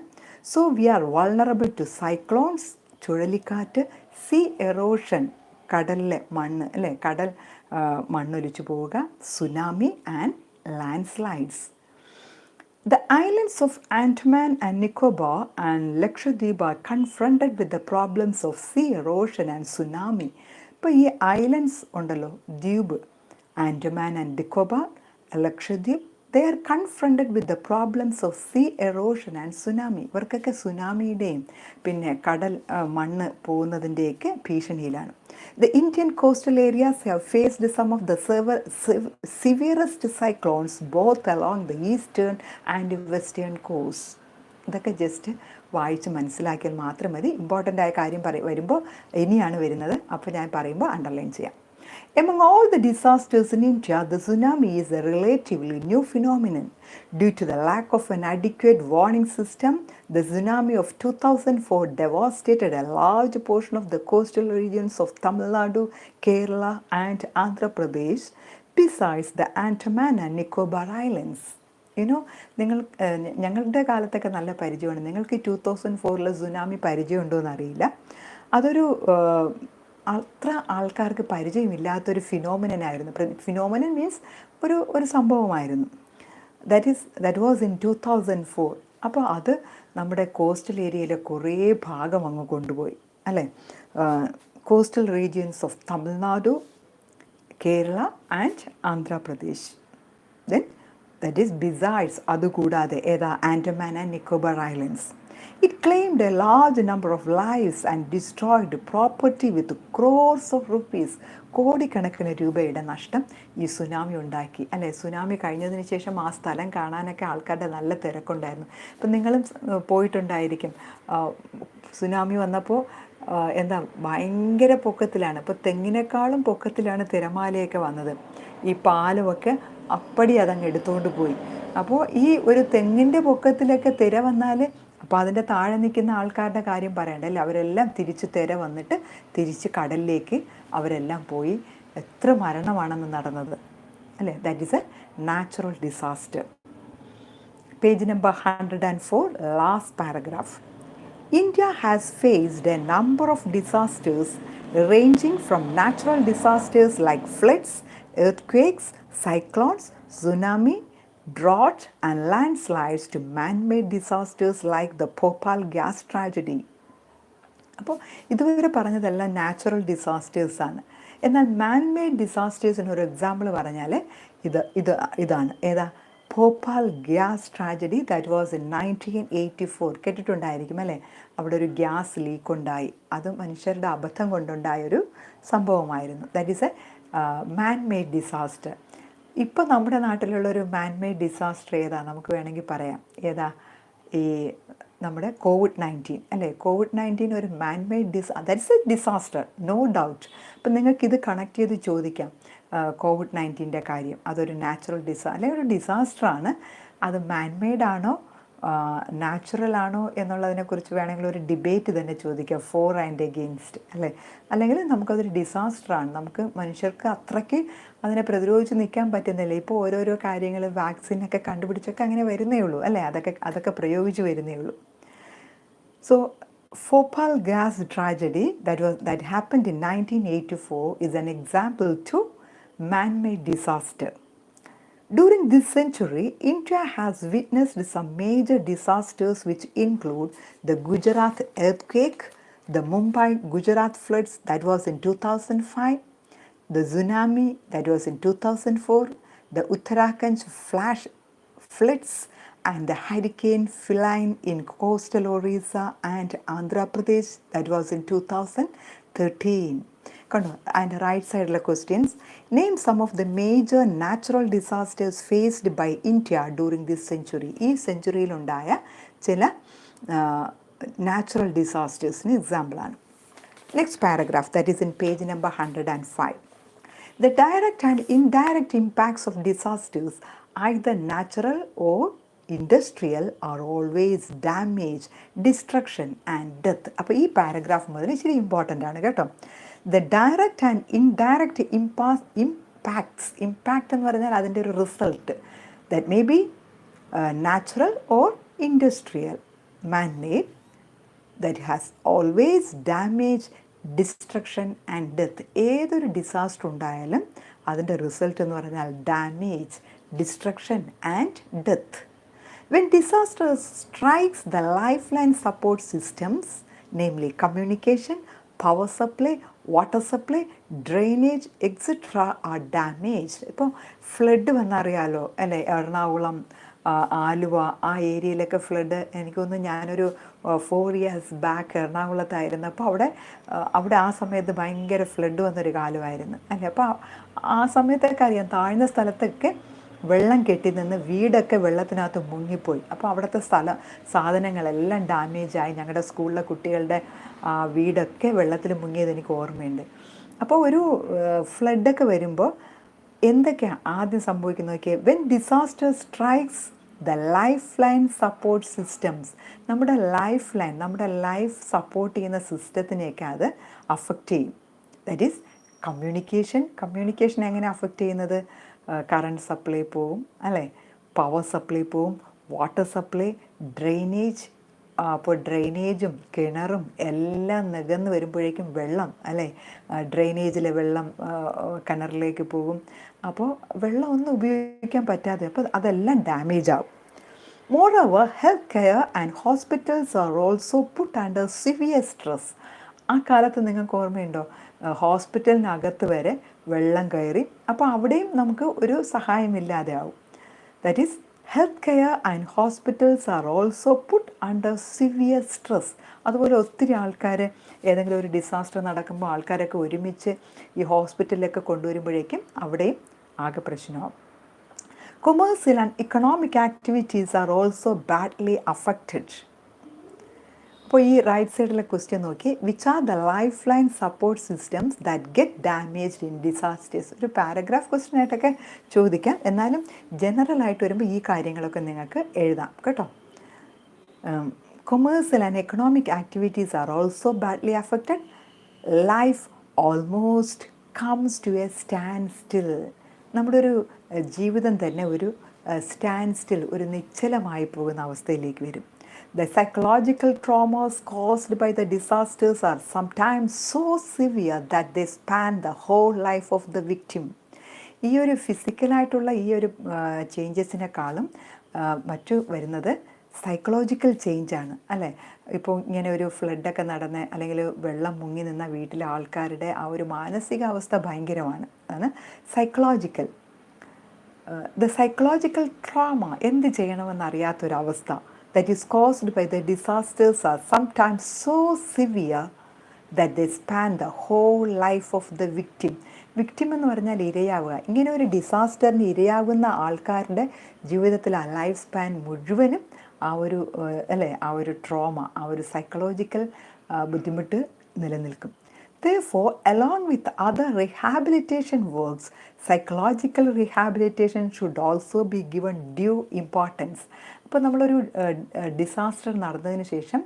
So we are vulnerable to cyclones, ചുഴലിക്കാറ്റ്, സീ എറോഷൻ, കടലിലെ മണ്ണ് അല്ലേ, കടൽ മണ്ണൊലിച്ചു പോവുക, tsunami and landslides. The islands of Andaman and Nicobar and Lakshadweep are confronted with the problems of sea erosion and tsunami. ഇപ്പോൾ ഈ ഐലൻഡ്സ് ഉണ്ടല്ലോ, ദ്വീപ്, Andaman and Nicobar, Lakshadweep, they are confronted with the problems of sea erosion and tsunami. ഇവർക്കൊക്കെ സുനാമിയുടെയും പിന്നെ കടൽ മണ്ണ് പോകുന്നതിൻ്റെയൊക്കെ ഭീഷണിയിലാണ്. The Indian coastal areas have faced some of the severest cyclones both along the eastern and western coasts. ഇതൊക്കെ just വായിച്ച് മനസ്സിലാക്കിയാൽ മാത്രം മതി. ഇമ്പോർട്ടൻ്റ് ആയ കാര്യം വരുമ്പോൾ ഇനിയാണ് വരുന്നത്, അപ്പോൾ ഞാൻ പറയുമ്പോൾ അണ്ടർലൈൻ ചെയ്യാം. Among all the disasters in India, the tsunami is a relatively new phenomenon. Due to the lack of an adequate warning system, the tsunami of 2004 devastated a large portion of the coastal regions of Tamil Nadu, Kerala and Andhra Pradesh, besides the Andaman and Nicobar Islands. ഞങ്ങളുടെ കാലത്തൊക്കെ നല്ല പരിചയമാണ്. നിങ്ങൾക്ക് 2004 tsunami പരിചയമുണ്ടോ എന്നറിയില്ല. അതൊരു അത്ര ആൾക്കാർക്ക് പരിചയമില്ലാത്തൊരു ഫിനോമിനനായിരുന്നു. Phenomenon means ഒരു സംഭവമായിരുന്നു. That was in 2004. അപ്പോൾ അത് നമ്മുടെ കോസ്റ്റൽ ഏരിയയിലെ കുറേ ഭാഗം അങ്ങ് കൊണ്ടുപോയി അല്ലേ. Coastal regions of Tamil Nadu, Kerala and Andhra Pradesh. Then that is besides, അതുകൂടാതെ ഏതാ, Andaman and Nicobar islands. It claimed a large number of lives and destroyed property with crores of rupees. കോടിക്കണക്കിന് രൂപയുടെ നഷ്ടം ഈ സുനാമി ഉണ്ടാക്കി അല്ലേ. സുനാമി കഴിഞ്ഞതിന് ശേഷം ആ സ്ഥലം കാണാനൊക്കെ ആൾക്കാരുടെ നല്ല തിരക്കുണ്ടായിരുന്നു. ഇപ്പം നിങ്ങളും പോയിട്ടുണ്ടായിരിക്കും. സുനാമി വന്നപ്പോൾ എന്താ ഭയങ്കര പൊക്കത്തിലാണ്. ഇപ്പോൾ തെങ്ങിനേക്കാളും പൊക്കത്തിലാണ് തിരമാലയൊക്കെ വന്നത്. ഈ പാലമൊക്കെ അപ്പടി അതങ്ങ് എടുത്തുകൊണ്ട് പോയി. അപ്പോൾ ഈ ഒരു തെങ്ങിൻ്റെ പൊക്കത്തിലൊക്കെ തിര വന്നാൽ അപ്പോൾ അതിൻ്റെ താഴെ നിൽക്കുന്ന ആൾക്കാരുടെ കാര്യം പറയണ്ടല്ലേ, അവരെല്ലാം തിരിച്ച് തിര വന്നിട്ട് തിരിച്ച് കടലിലേക്ക് അവരെല്ലാം പോയി. എത്ര മരണമാണെന്ന് നടന്നത് അല്ലേ. That is A natural disaster. Page number 104, last paragraph. India has faced a number of disasters ranging from natural disasters like floods, earthquakes, cyclones, tsunami, drought and landslides to man-made disasters like the Bhopal gas tragedy. അപ്പോൾ ഇതുവരെ പറഞ്ഞതെല്ലാം natural ഡിസാസ്റ്റേഴ്സാണ്. എന്നാൽ മാൻ-മെയ്ഡ് ഡിസാസ്റ്റേഴ്സിന് ഒരു example പറഞ്ഞാൽ ഇതാണ് ഏതാ, Bhopal gas tragedy. That was in 1984. കേട്ടിട്ടുണ്ടായിരിക്കും അല്ലേ. അവിടെ ഒരു ഗ്യാസ് ലീക്ക് ഉണ്ടായി. അത് മനുഷ്യരുടെ അബദ്ധം കൊണ്ടുണ്ടായൊരു സംഭവമായിരുന്നു. That is a man made disaster. ഇപ്പോൾ നമ്മുടെ നാട്ടിലുള്ളൊരു മാൻ-മെയ്ഡ് ഡിസാസ്റ്റർ ഏതാ നമുക്ക് വേണമെങ്കിൽ പറയാം. ഏതാ, ഈ നമ്മുടെ COVID-19 അല്ലേ. COVID-19 ഒരു man made that's a disaster, no doubt. അപ്പം നിങ്ങൾക്കിത് കണക്ട് ചെയ്ത് ചോദിക്കാം. COVID-19 കാര്യം അതൊരു നാച്ചുറൽ അല്ലെങ്കിൽ ഒരു ഡിസാസ്റ്ററാണ്. അത് മാൻ-മെയ്ഡ് ആണോ നാച്ചുറൽ ആണോ എന്നുള്ളതിനെക്കുറിച്ച് വേണമെങ്കിൽ ഒരു ഡിബേറ്റ് തന്നെ ചോദിക്കാം, ഫോർ ആൻഡ് എഗെയിൻസ്റ്റ് അല്ലേ. അല്ലെങ്കിൽ നമുക്കതൊരു ഡിസാസ്റ്ററാണ്. നമുക്ക് മനുഷ്യർക്ക് അത്രയ്ക്ക് അതിനെ പ്രതിരോധിച്ച് നിൽക്കാൻ പറ്റുന്നില്ല. ഇപ്പോൾ ഓരോരോ കാര്യങ്ങൾ വാക്സിനൊക്കെ കണ്ടുപിടിച്ചൊക്കെ അങ്ങനെ വരുന്നേ ഉള്ളൂ അല്ലേ. അതൊക്കെ പ്രയോഗിച്ച് വരുന്നേ ഉള്ളൂ. So Bhopal gas tragedy that happened in 1984 is an example to man-made disaster. During this century, India has witnessed some major disasters which include the Gujarat earthquake, the Mumbai Gujarat floods that was in 2005, the tsunami that was in 2004, the Uttarakhand flash floods and the hurricane Feline in coastal Orissa and Andhra Pradesh that was in 2013. കണ്ടോ, അതിൻ്റെ right സൈഡിലെ questions. Name some of the major natural disasters faced by India during this century. ഈ സെഞ്ച്വറിയിലുണ്ടായ ചില നാച്ചുറൽ ഡിസാസ്റ്റേഴ്സിന് എക്സാമ്പിളാണ്. Next paragraph, that is in page number 105. The direct and indirect impacts of disasters, either natural or industrial, are always damage, destruction and death. അപ്പോൾ ഈ paragraph മുതൽ ഇച്ചിരി ഇമ്പോർട്ടൻ്റ് ആണ് കേട്ടോ. The direct and indirect impacts, impact എന്ന് പറഞ്ഞാൽ അതിൻ്റെ ഒരു result, that may be natural or industrial, man-made, that has always damage, destruction and death. ഏതൊരു ഡിസാസ്റ്റർ ഉണ്ടായാലും അതിൻ്റെ റിസൾട്ട് എന്ന് പറഞ്ഞാൽ damage, destruction and death. When disaster strikes the life line support systems, namely communication, power supply, water supply, drainage etcetera are damage. ഇപ്പോൾ flood വന്നറിയാലോ അല്ലേ, എറണാകുളം, ആലുവ, ആ ഏരിയയിലൊക്കെ flood. എനിക്കൊന്ന് ഞാനൊരു 4 years ബാക്ക് എറണാകുളത്തായിരുന്നു. അപ്പോൾ അവിടെ ആ സമയത്ത് ഭയങ്കര ഫ്ലഡ് വന്നൊരു കാലമായിരുന്നു അല്ലേ. അപ്പോൾ ആ സമയത്തൊക്കെ അറിയാം, താഴ്ന്ന സ്ഥലത്തൊക്കെ വെള്ളം കെട്ടി നിന്ന് വീടൊക്കെ വെള്ളത്തിനകത്ത് മുങ്ങിപ്പോയി. അപ്പോൾ അവിടുത്തെ സാധനങ്ങളെല്ലാം ഡാമേജായി. ഞങ്ങളുടെ സ്കൂളിലെ കുട്ടികളുടെ വീടൊക്കെ വെള്ളത്തിൽ മുങ്ങിയത് എനിക്ക് ഓർമ്മയുണ്ട്. അപ്പോൾ ഒരു ഫ്ലഡൊക്കെ വരുമ്പോൾ എന്തൊക്കെയാണ് ആദ്യം സംഭവിക്കുന്നത് നോക്കിയാൽ, when disaster strikes the life line support systems, നമ്മുടെ ലൈഫ് ലൈൻ, നമ്മുടെ ലൈഫ് സപ്പോർട്ട് ചെയ്യുന്ന സിസ്റ്റത്തിനെയൊക്കെ അത് അഫക്റ്റ് ചെയ്യും. ദാറ്റ് ഈസ് കമ്മ്യൂണിക്കേഷൻ എങ്ങനെ അഫക്റ്റ് ചെയ്യുന്നത്? കറണ്ട് സപ്ലൈ പോവും അല്ലേ, പവർ സപ്ലൈ പോവും, വാട്ടർ സപ്ലൈ, ഡ്രെയിനേജ്. അപ്പോൾ ഡ്രെയിനേജും കിണറും എല്ലാം നികന്ന് വരുമ്പോഴേക്കും വെള്ളം അല്ലേ, ഡ്രെയിനേജിലെ വെള്ളം കിണറിലേക്ക് പോകും. അപ്പോൾ വെള്ളം ഒന്നും ഉപയോഗിക്കാൻ പറ്റാതെ, അപ്പോൾ അതെല്ലാം ഡാമേജ് ആവും. Moreover, health care and hospitals are also put under severe stress. ആ കാലത്ത് നിങ്ങൾക്ക് ഓർമ്മയുണ്ടോ, ഹോസ്പിറ്റലിനകത്ത് വരെ വെള്ളം കയറി. അപ്പോൾ അവിടെയും നമുക്ക് ഒരു സഹായമില്ലാതെ ആവും. That is health care and hospitals are also put under severe stress. അതുപോലെ ഒത്തിരി ആൾക്കാർ ഏതെങ്കിലും ഒരു ഡിസാസ്റ്റർ നടക്കുമ്പോൾ ആൾക്കാരൊക്കെ ഒരുമിച്ച് ഈ ഹോസ്പിറ്റലിലൊക്കെ കൊണ്ടുവരുമ്പോഴേക്കും അവിടെയും ആകെ പ്രശ്നമാകും. Commercial and economic activities are also badly affected. അപ്പോൾ ഈ റൈറ്റ് സൈഡിലെ ക്വസ്റ്റ്യൻ നോക്കി, which are the life line support systems that get damaged in disasters. ഒരു പാരഗ്രാഫ് ക്വസ്റ്റ്യൻ ആയിട്ടൊക്കെ ചോദിക്കാം, എന്നാലും ജനറൽ ആയിട്ട് വരുമ്പോൾ ഈ കാര്യങ്ങളൊക്കെ നിങ്ങൾക്ക് എഴുതാം കേട്ടോ. Commercial and economic activities are also badly affected. Life almost comes to a standstill. നമ്മുടെ ഒരു ജീവിതം തന്നെ ഒരു സ്റ്റാൻഡ് സ്റ്റിൽ, ഒരു നിശ്ചലമായി പോകുന്ന അവസ്ഥയിലേക്ക് വരും. The psychological traumas caused by the disasters are sometimes so severe that they span the whole life of the victim. ഈ ഒരു ഫിസിക്കലായിട്ടുള്ള ഈ ഒരു ചേഞ്ചസിനെക്കാളും മറ്റു വരുന്നത് സൈക്കോളജിക്കൽ ചേഞ്ചാണ് അല്ലേ. ഇപ്പോൾ ഇങ്ങനെ ഒരു ഫ്ലഡൊക്കെ നടന്ന് അല്ലെങ്കിൽ വെള്ളം മുങ്ങി നിന്ന വീട്ടിലെ ആൾക്കാരുടെ ആ ഒരു മാനസികാവസ്ഥ ഭയങ്കരമാണ്. അതാണ് സൈക്കോളജിക്കൽ. ദ സൈക്കോളജിക്കൽ ട്രോമ, എന്ത് ചെയ്യണമെന്നറിയാത്തൊരവസ്ഥ, that is caused by the disasters are sometimes so severe that they span the whole life of the victim. Victim എന്ന് പറഞ്ഞാൽ ഇരയാവുക. ഇങ്ങനെ ഒരു ഡിസാസ്റ്ററിന് ഇരയാകുന്ന ആൾക്കാരുടെ ജീവിതത്തിൽ ആ ലൈഫ് സ്പാൻ മുഴുവനും ആ ഒരു ആ ഒരു ട്രോമ, ആ ഒരു സൈക്കോളജിക്കൽ ബുദ്ധിമുട്ട് നിലനിൽക്കും. Therefore, along with other rehabilitation works, psychological rehabilitation should also be given due importance. അപ്പോൾ നമ്മളൊരു ഡിസാസ്റ്റർ നടന്നതിന് ശേഷം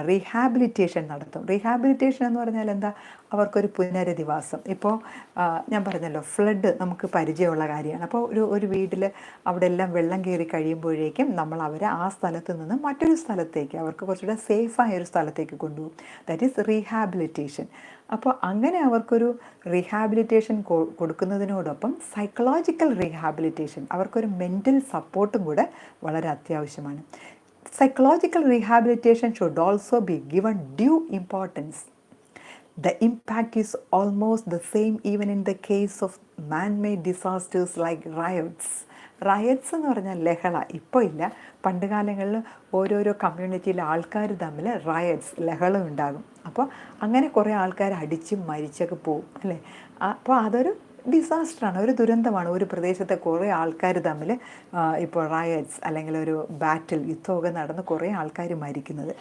റീഹാബിലിറ്റേഷൻ നടത്തും. റീഹാബിലിറ്റേഷൻ എന്ന് പറഞ്ഞാൽ എന്താ? അവർക്കൊരു പുനരധിവാസം. ഇപ്പോൾ ഞാൻ പറഞ്ഞല്ലോ, ഫ്ലഡ് നമുക്ക് പരിചയമുള്ള കാര്യമാണ്. അപ്പോൾ ഒരു വീട്ടിൽ അവിടെ എല്ലാം വെള്ളം കയറി കഴിയുമ്പോഴേക്കും നമ്മൾ അവരെ ആ സ്ഥലത്ത് നിന്ന് മറ്റൊരു സ്ഥലത്തേക്ക്, അവർക്ക് കുറച്ചുകൂടെ സേഫായ ഒരു സ്ഥലത്തേക്ക് കൊണ്ടുപോകും. That is rehabilitation. അപ്പോൾ അങ്ങനെ അവർക്കൊരു റീഹാബിലിറ്റേഷൻ കൊടുക്കുന്നതിനോടൊപ്പം സൈക്കോളജിക്കൽ റീഹാബിലിറ്റേഷൻ, അവർക്കൊരു മെൻ്റൽ സപ്പോർട്ടും കൂടെ വളരെ അത്യാവശ്യമാണ്. Psychological rehabilitation should also be given due importance. The impact is almost the same even in the case of man-made disasters like riots. Riots എന്ന് പറഞ്ഞാൽ ലഹള. ഇപ്പോൾ ഇല്ല, പണ്ട് കാലങ്ങളിൽ ഓരോരോ കമ്മ്യൂണിറ്റിയിലെ ആൾക്കാർ തമ്മിൽ റയറ്റ്സ്, ലഹള ഉണ്ടാകും. അപ്പോൾ അങ്ങനെ കുറേ ആൾക്കാർ അടിച്ചും മരിച്ചൊക്കെ പോവും അല്ലേ. അപ്പോൾ അതൊരു ഡിസാസ്റ്ററാണ്, ഒരു ദുരന്തമാണ്. ഒരു പ്രദേശത്തെ കുറേ ആൾക്കാർ തമ്മിൽ ഇപ്പോൾ റയറ്റ്സ് അല്ലെങ്കിൽ ഒരു ബാറ്റിൽ, യുദ്ധമൊക്കെ നടന്ന് കുറേ ആൾക്കാർ മരിക്കുന്നത്.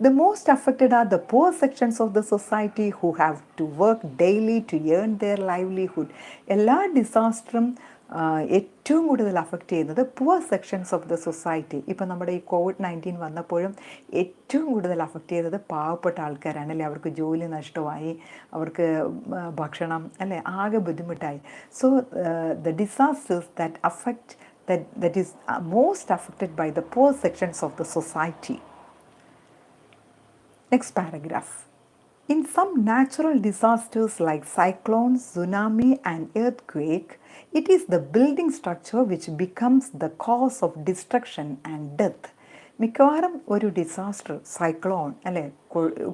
The most affected are the poor sections of the society who have to work daily to earn their livelihood. എല്ലാ ഡിസാസ്റ്ററും ഏറ്റവും കൂടുതൽ അഫക്റ്റ് ചെയ്യുന്നത് poor sections of the society. ഇപ്പം നമ്മുടെ ഈ COVID-19 വന്നപ്പോഴും ഏറ്റവും കൂടുതൽ അഫക്റ്റ് ചെയ്തത് പാവപ്പെട്ട ആൾക്കാരാണ് അല്ലേ. അവർക്ക് ജോലി നഷ്ടമായി, അവർക്ക് ഭക്ഷണം അല്ലേ, ആകെ ബുദ്ധിമുട്ടായി. So the disasters that affect that is most affected by the poor sections of the society. Next paragraph. In some natural disasters like cyclones, tsunami and earthquake, it is the building structure which becomes the cause of destruction and death. മിക്കവാറും ഒരു disaster, cyclone അല്ലേ,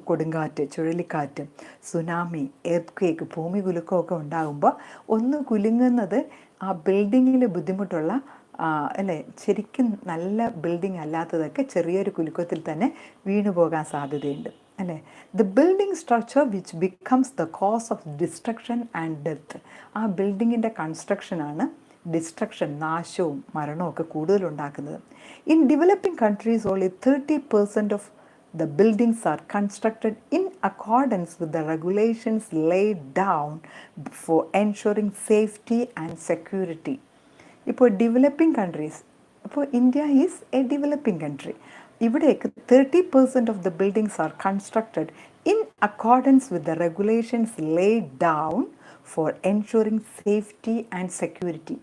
കൊടുങ്കാറ്റ്, ചുഴലിക്കാറ്റ്, tsunami, earth ഭൂമി കുലുക്കമൊക്കെ ഉണ്ടാകുമ്പോൾ ഒന്ന് കുലുങ്ങുന്നത് ആ ബിൽഡിങ്ങിൽ ബുദ്ധിമുട്ടുള്ള അല്ലേ, ശരിക്കും നല്ല ബിൽഡിംഗ് അല്ലാത്തതൊക്കെ ചെറിയൊരു കുലുക്കത്തിൽ തന്നെ വീണു പോകാൻ സാധ്യതയുണ്ട് അല്ലേ. The building structure which becomes the cause of destruction and death. ആ ബിൽഡിങ്ങിൻ്റെ കൺസ്ട്രക്ഷനാണ് ഡിസ്ട്രക്ഷൻ, നാശവും മരണവും ഒക്കെ കൂടുതലുണ്ടാക്കുന്നത്. In developing countries only 30% of the buildings are constructed in accordance with the regulations laid down for ensuring safety and security. ഇപ്പോൾ developing countries, അപ്പോൾ India is a developing country. ഇവിടേക്ക് 30% of the buildings are constructed in accordance with the regulations laid down for ensuring safety and security.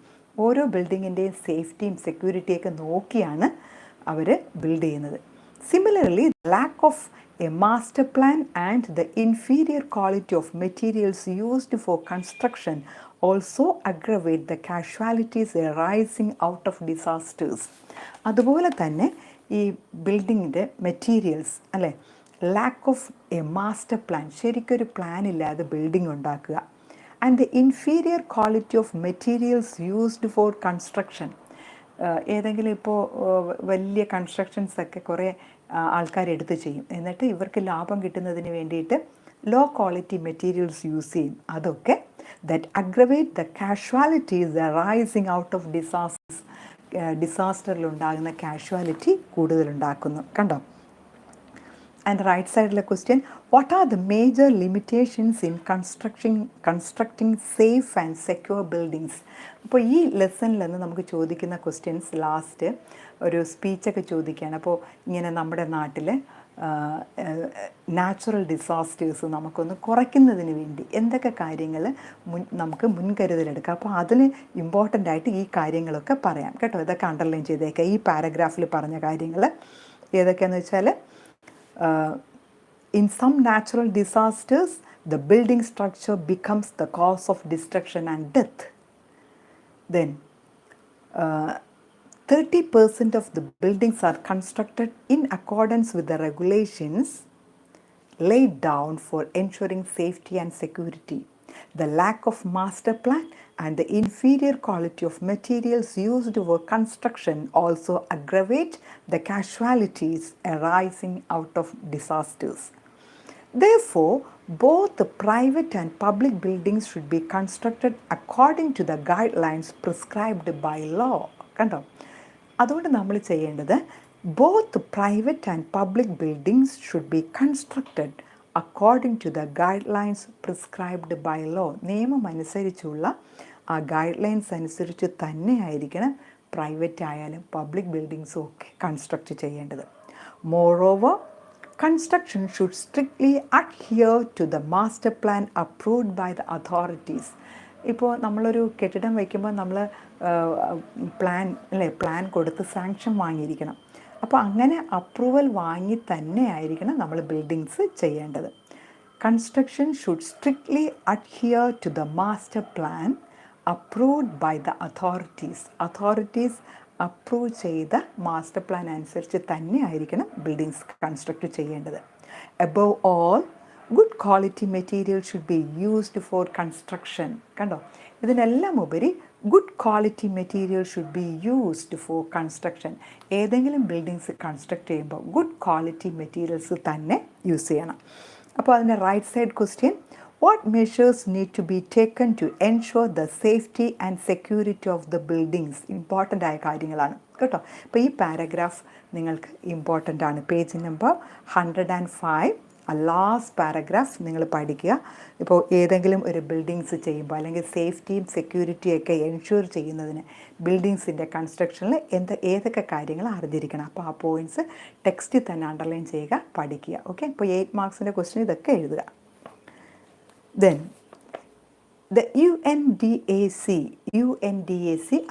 ഓരോ ബിൽഡിങ്ങിൻ്റെയും സേഫ്റ്റിയും സെക്യൂരിറ്റിയൊക്കെ നോക്കിയാണ് അവർ build ചെയ്യുന്നത്. Similarly, the lack of a master plan and the inferior quality of materials used for construction also aggravate the casualties arising out of disasters. അതുപോലെ തന്നെ ഈ ബിൽഡിങ്ങിൻ്റെ മെറ്റീരിയൽസ് അല്ലേ, lack of a master plan, ശരിക്കൊരു plan ഇല്ലാതെ building ഉണ്ടാക്കുക, and the inferior quality of materials used for construction. ഏതെങ്കിലും ഇപ്പോൾ വലിയ കൺസ്ട്രക്ഷൻസൊക്കെ കുറേ ആൾക്കാരെടുത്ത് ചെയ്യും, എന്നിട്ട് ഇവർക്ക് ലാഭം കിട്ടുന്നതിന് വേണ്ടിയിട്ട് ലോ ക്വാളിറ്റി മെറ്റീരിയൽസ് യൂസ് ചെയ്യും. അതൊക്കെ that aggravate the casualties arising out of ഡിസാസ്റ്ററിലുണ്ടാകുന്ന കാഷ്വാലിറ്റി കൂടുതലുണ്ടാക്കുന്നു. കണ്ടോ? ആൻഡ് റൈറ്റ് സൈഡിലെ question, what are the major limitations in constructing safe and secure buildings? അപ്പോൾ ഈ ലെസണിൽ നിന്ന് നമുക്ക് ചോദിക്കുന്ന ക്വസ്റ്റ്യൻസ് ലാസ്റ്റ് ഒരു സ്പീച്ചൊക്കെ ചോദിക്കുകയാണ്. അപ്പോൾ ഇങ്ങനെ നമ്മുടെ നാട്ടിൽ നാച്ചുറൽ ഡിസാസ്റ്റേഴ്സ് നമുക്കൊന്ന് കുറയ്ക്കുന്നതിന് വേണ്ടി എന്തൊക്കെ കാര്യങ്ങൾ നമുക്ക് മുൻകരുതലെടുക്കാം. അപ്പോൾ അതിന് ഇമ്പോർട്ടൻ്റ് ആയിട്ട് ഈ കാര്യങ്ങളൊക്കെ പറയാം കേട്ടോ. ഇതൊക്കെ അണ്ടർലൈൻ ചെയ്തേക്കാം. ഈ പാരഗ്രാഫിൽ പറഞ്ഞ കാര്യങ്ങൾ ഏതൊക്കെയാണെന്ന് വെച്ചാൽ, in some natural disasters, the building structure becomes the cause of destruction and death. Then, 30% of the buildings are constructed in accordance with the regulations laid down for ensuring safety and security. The lack of master plan and the inferior quality of materials used for construction also aggravate the casualties arising out of disasters. Therefore, both the private and public buildings should be constructed according to the guidelines prescribed by law. കണ്ടോ? അതുകൊണ്ട് നമ്മൾ ചെയ്യേണ്ടത്, both private and public buildings should be constructed according to the guidelines prescribed by law. നിയമം അനുസരിച്ചുള്ള ആ guide lines അനുസരിച്ച് തന്നെ ആയിരിക്കണം പ്രൈവറ്റ് ആയാലും പബ്ലിക് ബിൽഡിങ്സും ഒക്കെ കൺസ്ട്രക്റ്റ് ചെയ്യേണ്ടത്. Moreover, construction should strictly adhere to the master plan approved by the authorities. ഇപ്പോൾ നമ്മളൊരു കെട്ടിടം വയ്ക്കുമ്പോൾ നമ്മൾ പ്ലാൻ കൊടുത്ത് സാങ്ഷൻ വാങ്ങിയിരിക്കണം. അപ്പോൾ അങ്ങനെ അപ്രൂവൽ വാങ്ങി തന്നെ ആയിരിക്കണം നമ്മൾ ബിൽഡിങ്സ് ചെയ്യേണ്ടത്. Construction should strictly adhere to the master plan approved by the authorities approve ചെയ്ത മാസ്റ്റർ പ്ലാൻ അനുസരിച്ച് തന്നെ ആയിരിക്കണം ബിൽഡിങ്സ് കൺസ്ട്രക്റ്റ് ചെയ്യേണ്ടത്. Above all, good quality material should be used for construction. കണ്ടോ? ഇതിനെല്ലാം ഉപരി good quality material should be used for construction. ഏതെങ്കിലും buildings construct ചെയ്യുമ്പോൾ ഗുഡ് ക്വാളിറ്റി മെറ്റീരിയൽസ് തന്നെ യൂസ് ചെയ്യണം. അപ്പോൾ അതിൻ്റെ right side question, What measures need to be taken to ensure the safety and security of the buildings? Important ആയ കാര്യങ്ങളാണ് കേട്ടോ. അപ്പോൾ ഈ പാരഗ്രാഫ് നിങ്ങൾക്ക് ഇമ്പോർട്ടൻ്റ് ആണ്. പേജ് നമ്പർ 105 ലാസ്റ്റ് പാരഗ്രാഫ് നിങ്ങൾ പഠിക്കുക. ഇപ്പോൾ ഏതെങ്കിലും ഒരു ബിൽഡിങ്സ് ചെയ്യുമ്പോൾ അല്ലെങ്കിൽ സേഫ്റ്റിയും സെക്യൂരിറ്റിയും ഒക്കെ എൻഷുർ ചെയ്യുന്നതിന് ബിൽഡിങ്സിൻ്റെ കൺസ്ട്രക്ഷനിൽ ഏതൊക്കെ കാര്യങ്ങൾ അറിഞ്ഞിരിക്കണം. അപ്പോൾ ആ പോയിൻറ്റ്സ് ടെക്സ്റ്റിൽ തന്നെ അണ്ടർലൈൻ ചെയ്യുക, പഠിക്കുക. ഓക്കെ, ഇപ്പോൾ 8 മാർക്സിൻ്റെ ക്വസ്റ്റ്യൻ ഇതൊക്കെ എഴുതുക. Then the UNDAC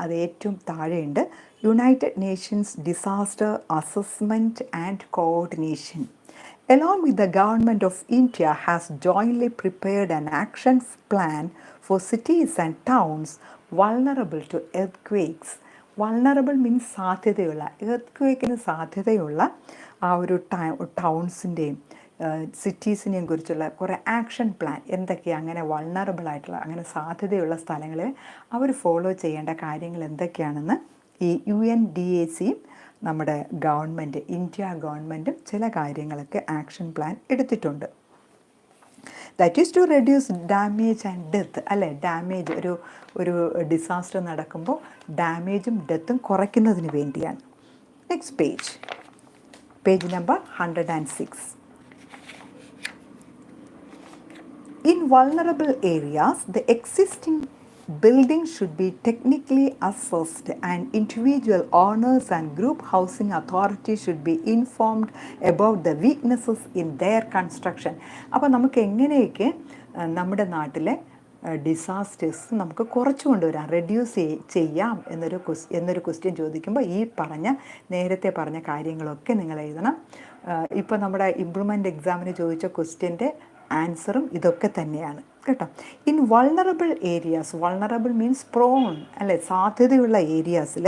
അത് ഏറ്റവും താഴെയുണ്ട്. United Nations Disaster Assessment and Coordination along with the government of India has jointly prepared an action plan for cities and towns vulnerable to earthquakes. Vulnerable means സാധ്യതയുള്ള, earth സാധ്യതയുള്ള ആ ഒരു ടൗൺസിൻ്റെയും സിറ്റീസിനെയും കുറിച്ചുള്ള കുറേ action plan എന്തൊക്കെയാണ്, അങ്ങനെ വൾണറബിൾ ആയിട്ടുള്ള അങ്ങനെ സാധ്യതയുള്ള സ്ഥലങ്ങളിൽ അവർ ഫോളോ ചെയ്യേണ്ട കാര്യങ്ങൾ എന്തൊക്കെയാണെന്ന് ഈ UNDACയും നമ്മുടെ ഗവൺമെൻറ്, ഇന്ത്യ ഗവൺമെൻറ്റും ചില കാര്യങ്ങളൊക്കെ ആക്ഷൻ പ്ലാൻ എടുത്തിട്ടുണ്ട്. That is to reduce damage and death. അല്ലേ, ഡാമേജ് ഒരു ഡിസാസ്റ്റർ നടക്കുമ്പോൾ ഡാമേജും ഡെത്തും കുറയ്ക്കുന്നതിന് വേണ്ടിയാണ്. Next page number 106. In vulnerable areas, the existing building should be technically assessed and individual owners and group housing authorities should be informed about the weaknesses in their construction. അപ്പോൾ നമുക്ക് എങ്ങനെയൊക്കെ നമ്മുടെ നാട്ടിലെ ഡിസാസ്റ്റേഴ്സ് നമുക്ക് കുറച്ച് കൊണ്ടുവരാം, റെഡ്യൂസ് ചെയ്യാം എന്നൊരു ക്വസ്റ്റ്യൻ ചോദിക്കുമ്പോൾ ഈ നേരത്തെ പറഞ്ഞ കാര്യങ്ങളൊക്കെ നിങ്ങൾ എഴുതണം. ഇപ്പോൾ നമ്മുടെ ഇംപ്രൂവ്മെൻറ്റ് എക്സാമിന് ചോദിച്ച ക്വസ്റ്റ്യൻ്റെ ആൻസറും ഇതൊക്കെ തന്നെയാണ് കേട്ടോ. In vulnerable areas, vulnerable means prone അല്ലെ, സാധ്യതയുള്ള ഏരിയാസിൽ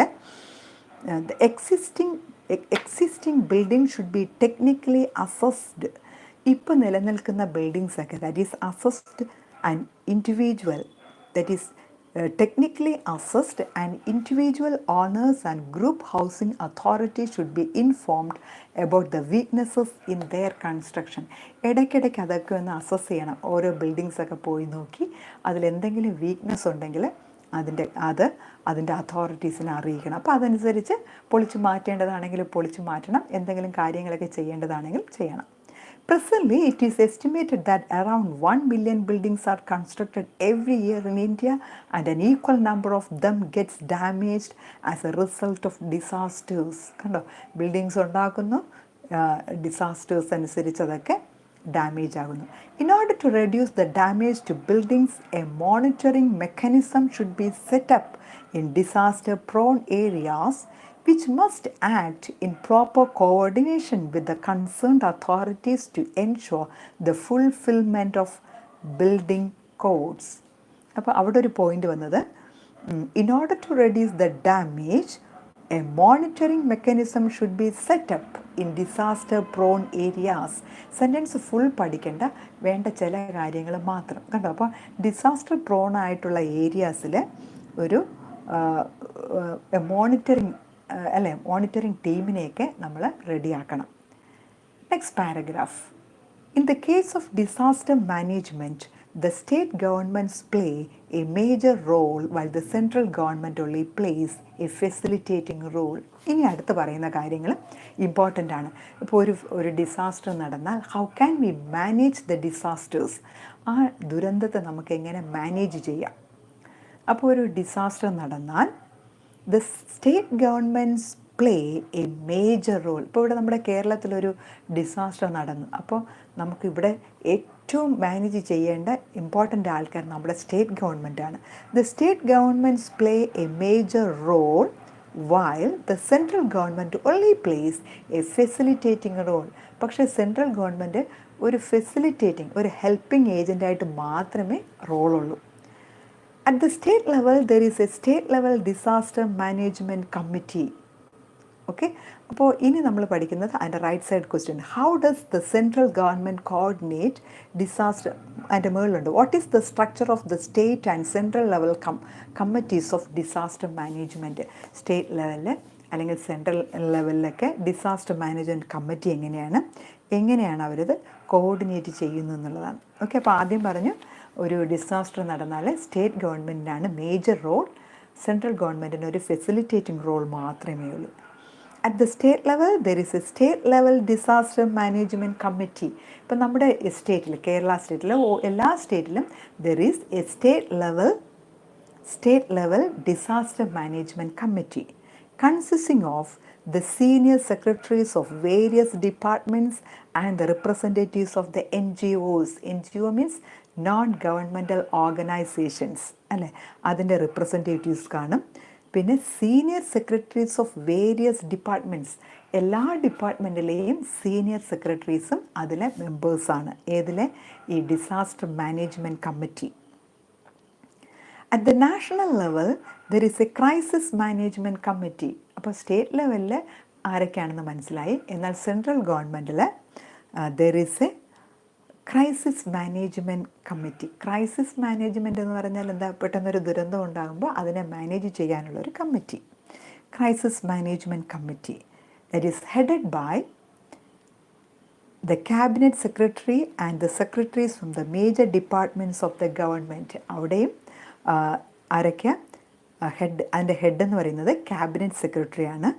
existing building should be technically assessed. ഇപ്പോൾ നിലനിൽക്കുന്ന ബിൽഡിങ്സൊക്കെ that is assessed and individual, that is technically assessed and individual owners and group housing authorities should be informed about the weaknesses in their construction. ഇടയ്ക്കിടയ്ക്ക് അതൊക്കെ ഒന്ന് assess ചെയ്യണം. ഓരോ ബിൽഡിങ്സൊക്കെ പോയി നോക്കി അതിലെന്തെങ്കിലും വീക്ക്നെസ് ഉണ്ടെങ്കിൽ അതിൻ്റെ അതോറിറ്റീസിനെ അറിയിക്കണം. അപ്പോൾ അതനുസരിച്ച് പൊളിച്ചു മാറ്റേണ്ടതാണെങ്കിൽ പൊളിച്ചു മാറ്റണം, എന്തെങ്കിലും കാര്യങ്ങളൊക്കെ ചെയ്യേണ്ടതാണെങ്കിൽ ചെയ്യണം. Presently, it is estimated that around 1 million buildings are constructed every year in India and an equal number of them gets damaged as a result of disasters. കണ്ടോ, ബിൽഡിങ്സ് ഉണ്ടാക്കുന്നു, ഡിസാസ്റ്റേഴ്സ് അനുസരിച്ച് അതൊക്കെ ഡാമേജ് ആകുന്നു. In order to reduce the damage to buildings, a monitoring mechanism should be set up in disaster-prone areas which must act in proper coordination with the concerned authorities to ensure the fulfillment of building codes. അപ്പോൾ അവിടെ ഒരു point വന്നത്, in order to reduce the damage, a monitoring mechanism should be set up in disaster prone areas. Sentence full പഠിക്കേണ്ട, വേണ്ട ചില കാര്യങ്ങൾ മാത്രം കണ്ടോ. അപ്പോൾ ഡിസാസ്റ്റർ പ്രോൺ ആയിട്ടുള്ള ഏരിയാസിൽ ഒരു മോണിറ്ററിംഗ് ടീമിനെയൊക്കെ നമ്മൾ റെഡിയാക്കണം. Next paragraph. In the case of disaster management, the state governments play a major role while the central government only plays a facilitating role. ഇനി അടുത്ത് പറയുന്ന കാര്യങ്ങൾ ഇമ്പോർട്ടൻ്റ് ആണ്. ഇപ്പോൾ ഒരു ഡിസാസ്റ്റർ നടന്നാൽ how can we manage the disasters, ആ ദുരന്തത്തെ നമുക്ക് എങ്ങനെ മാനേജ് ചെയ്യാം. അപ്പോൾ ഒരു ഡിസാസ്റ്റർ നടന്നാൽ the state governments play a major role. ഇപ്പോൾ ഇവിടെ നമ്മുടെ കേരളത്തിലൊരു ഡിസാസ്റ്റർ നടന്നു, അപ്പോൾ നമുക്കിവിടെ ഏറ്റവും മാനേജ് ചെയ്യേണ്ട ഇമ്പോർട്ടൻ്റ് ആൾക്കാർ നമ്മുടെ സ്റ്റേറ്റ് ഗവൺമെൻറ്റാണ്. The state governments play a major role while the central government only plays a facilitating role. പക്ഷേ സെൻട്രൽ ഗവൺമെൻറ് ഒരു ഫെസിലിറ്റേറ്റിംഗ്, ഒരു ഹെൽപ്പിംഗ് ഏജൻ്റായിട്ട് മാത്രമേ റോളുള്ളൂ. At the state level, there is a state level disaster management committee. Okay, അപ്പോൾ ഇനി നമ്മൾ പഠിക്കുന്നത് അതിൻ്റെ right side question, how does the central government coordinate disaster. അതിൻ്റെ മുകളിലുണ്ട്, what is the structure of the state and central level committees of disaster management. State ലെവലിൽ അല്ലെങ്കിൽ central ലെവലിലൊക്കെ ഡിസാസ്റ്റർ മാനേജ്മെൻറ്റ് കമ്മിറ്റി എങ്ങനെയാണ് അവരത് കോർഡിനേറ്റ് ചെയ്യുന്നു എന്നുള്ളതാണ്. ഓക്കെ, അപ്പോൾ ആദ്യം പറഞ്ഞു ഒരു ഡിസാസ്റ്റർ നടന്നാൽ സ്റ്റേറ്റ് ഗവൺമെൻറ്റിനാണ് മേജർ റോൾ, സെൻട്രൽ ഗവൺമെൻറ്റിന് ഒരു ഫെസിലിറ്റേറ്റിംഗ് റോൾ മാത്രമേ ഉള്ളൂ. At the state level, there is a state level disaster management committee. ഇപ്പം നമ്മുടെ സ്റ്റേറ്റിൽ, കേരള സ്റ്റേറ്റിൽ എല്ലാ സ്റ്റേറ്റിലും there is a state level disaster management committee consisting of the senior secretaries of various departments and the representatives of the NGOs. NGO means non-governmental organizations അല്ലേ, അതിൻ്റെ representatives കാണും. പിന്നെ senior secretaries of various departments, എല്ലാ ഡിപ്പാർട്ട്മെൻറ്റിലെയും senior സെക്രട്ടറീസും അതിലെ മെമ്പേഴ്സാണ്. ഏതിലെ? ഈ disaster management committee. At the national level there is a crisis management committee. അപ്പോൾ സ്റ്റേറ്റ് ലെവലിൽ ആരൊക്കെയാണെന്ന് മനസ്സിലായി. എന്നാൽ സെൻട്രൽ ഗവൺമെൻറ്റിൽ there is a crisis management committee. Crisis management എന്ന് പറഞ്ഞാൽ എന്താ? പെട്ടെന്നൊരു ദുരന്തം ഉണ്ടാകുമ്പോൾ അതിനെ മാനേജ് ചെയ്യാനുള്ളൊരു committee. Crisis management committee that is headed by the cabinet secretary and the secretaries from the major departments of the government. അവിടെയും ആരൊക്കെയാ ഹെഡ്? അതിൻ്റെ ഹെഡ് എന്ന് പറയുന്നത് ക്യാബിനറ്റ് സെക്രട്ടറിയാണ്.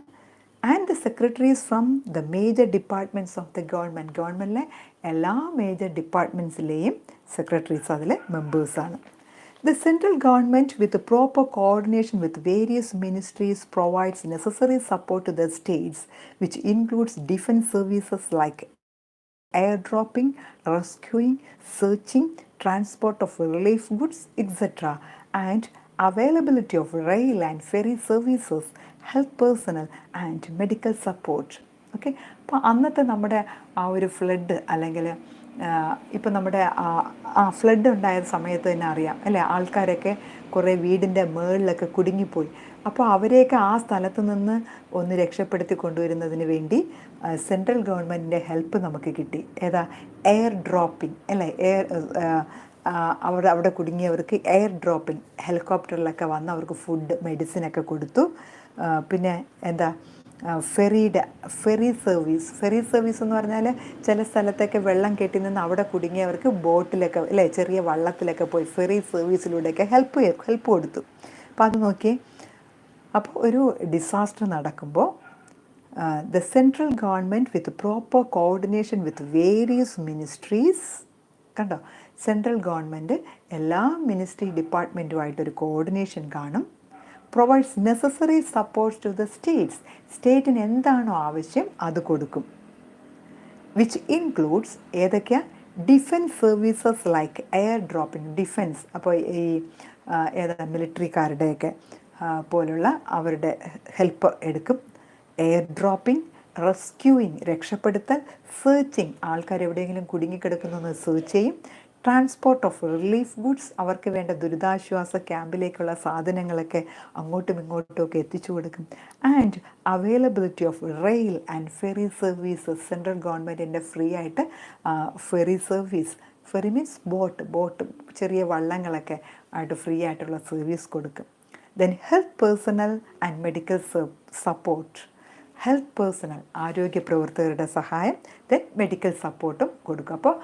And the secretaries from the major departments of the government. ഗവൺമെൻറ്റിലെ എല്ലാ major ഡിപ്പാർട്ട്മെൻറ്റ്സിലെയും secretaries അതിൽ മെമ്പേഴ്സാണ്. The central government, with the proper coordination with various ministries, provides necessary support to the states, which includes defense services like airdropping, rescuing, searching, transport of relief goods, etc., and availability of rail and ferry services, health personnel and medical support. Okay, അപ്പോൾ അന്നത്തെ നമ്മുടെ ആ ഒരു flood അല്ലെങ്കിൽ ഇപ്പം നമ്മുടെ flood ഉണ്ടായ സമയത്ത് തന്നെ അറിയാം അല്ലേ, ആൾക്കാരൊക്കെ കുറേ വീടിൻ്റെ മുകളിലൊക്കെ കുടുങ്ങിപ്പോയി. അപ്പോൾ അവരെയൊക്കെ ആ സ്ഥലത്ത് നിന്ന് ഒന്ന് രക്ഷപ്പെടുത്തി കൊണ്ടുവരുന്നതിന് വേണ്ടി സെൻട്രൽ ഗവൺമെൻറ്റിൻ്റെ ഹെൽപ്പ് നമുക്ക് കിട്ടി. ഏതാ? എയർ ഡ്രോപ്പിംഗ് അല്ലേ. അവിടെ കുടുങ്ങിയവർക്ക് എയർ ഡ്രോപ്പിംഗ്, ഹെലികോപ്റ്ററിലൊക്കെ വന്ന് അവർക്ക് ഫുഡ്, മെഡിസിനൊക്കെ കൊടുത്തു. പിന്നെ എന്താ? ഫെറി സർവീസ് എന്ന് പറഞ്ഞാൽ ചില സ്ഥലത്തൊക്കെ വെള്ളം കെട്ടി നിന്ന് അവിടെ കുടുങ്ങിയവർക്ക് ബോട്ടിലൊക്കെ അല്ലേ, ചെറിയ വള്ളത്തിലൊക്കെ പോയി ഫെറി സർവീസിലൂടെയൊക്കെ ഹെൽപ്പ് കൊടുത്തു. അപ്പോൾ അത് നോക്കിയേ. അപ്പോൾ ഒരു ഡിസാസ്റ്റർ നടക്കുമ്പോൾ the central government with proper coordination with various ministries, കണ്ടോ, സെൻട്രൽ ഗവൺമെൻറ് എല്ലാ മിനിസ്ട്രി ഡിപ്പാർട്ട്മെൻറ്റുമായിട്ടൊരു കോർഡിനേഷൻ കാണും. Provides necessary supports to the states, സ്റ്റേറ്റിന് എന്താണോ ആവശ്യം അത് കൊടുക്കും. വിച്ച് ഇൻക്ലൂഡ്സ് ഏതൊക്കെയാ? Defence services like air dropping. Defence അപ്പോൾ ഈ മിലിറ്ററിക്കാരുടെയൊക്കെ പോലുള്ള അവരുടെ ഹെൽപ്പ് എടുക്കും. എയർ ഡ്രോപ്പിംഗ്, റെസ്ക്യൂയിങ് രക്ഷപ്പെടുത്തൽ, സെർച്ചിങ് ആൾക്കാർ എവിടെയെങ്കിലും കുടുങ്ങിക്കിടക്കുന്നതെന്ന് സെർച്ച് ചെയ്യും, ട്രാൻസ്പോർട്ട് ഓഫ് റിലീഫ് ഗുഡ്സ് അവർക്ക് വേണ്ട ദുരിതാശ്വാസ ക്യാമ്പിലേക്കുള്ള സാധനങ്ങളൊക്കെ അങ്ങോട്ടും ഇങ്ങോട്ടും ഒക്കെ എത്തിച്ചു കൊടുക്കും, and availability of rail and ferry services central ഗവൺമെൻറ്റിൻ്റെ ഫ്രീ ആയിട്ട് ferry service, ferry means boat ചെറിയ വള്ളങ്ങളൊക്കെ ആയിട്ട് ഫ്രീ ആയിട്ടുള്ള സർവീസ് കൊടുക്കും. Then health personal and medical support, health personal ആരോഗ്യ പ്രവർത്തകരുടെ സഹായം, ദെൻ മെഡിക്കൽ സപ്പോർട്ടും കൊടുക്കും. അപ്പോൾ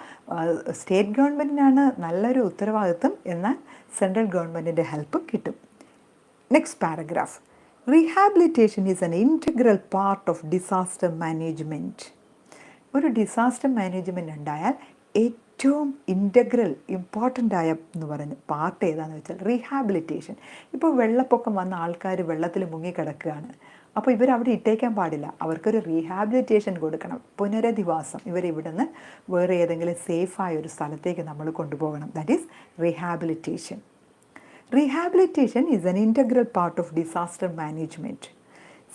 സ്റ്റേറ്റ് ഗവൺമെൻറ്റിനാണ് നല്ലൊരു ഉത്തരവാദിത്വം, എന്നാൽ സെൻട്രൽ ഗവൺമെൻറ്റിൻ്റെ ഹെൽപ്പ് കിട്ടും. Next paragraph. Rehabilitation is an integral part of disaster management. ഒരു ഡിസാസ്റ്റർ മാനേജ്മെൻറ്റ് ഉണ്ടായാൽ ഏറ്റവും ഇൻറ്റഗ്രൽ ഇമ്പോർട്ടൻ്റ് ആയ എന്ന് പറയുന്ന പാർട്ട് ഏതാണെന്ന് വെച്ചാൽ റീഹാബിലിറ്റേഷൻ. ഇപ്പോൾ വെള്ളപ്പൊക്കം വന്ന ആൾക്കാർ വെള്ളത്തിൽ മുങ്ങിക്കിടക്കുകയാണ്. അപ്പോൾ ഇവരവിടെ ഇട്ടേക്കാൻ പാടില്ല, അവർക്കൊരു റീഹാബിലിറ്റേഷൻ കൊടുക്കണം, പുനരധിവാസം. ഇവരിവിടുന്ന് വേറെ ഏതെങ്കിലും സേഫായ ഒരു സ്ഥലത്തേക്ക് നമ്മൾ കൊണ്ടുപോകണം. That is rehabilitation. Rehabilitation is an integral part of disaster management.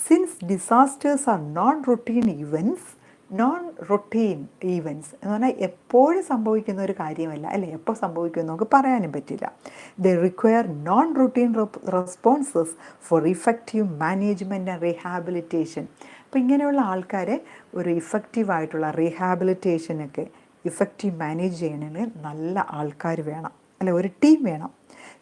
Since disasters are non routine events എന്ന് പറഞ്ഞാൽ എപ്പോഴും സംഭവിക്കുന്ന ഒരു കാര്യമല്ല അല്ലേ, എപ്പോൾ സംഭവിക്കുമെന്ന് നമുക്ക് പറയാനും പറ്റില്ല. They require non routine responses for effective management and rehabilitation. അപ്പോൾ ഇങ്ങനെയുള്ള ആൾക്കാരെ ഒരു ഇഫക്റ്റീവായിട്ടുള്ള റീഹാബിലിറ്റേഷനൊക്കെ ഇഫക്റ്റീവ് മാനേജ് ചെയ്യണമെങ്കിൽ നല്ല ആൾക്കാർ വേണം അല്ലെ, ഒരു ടീം വേണം.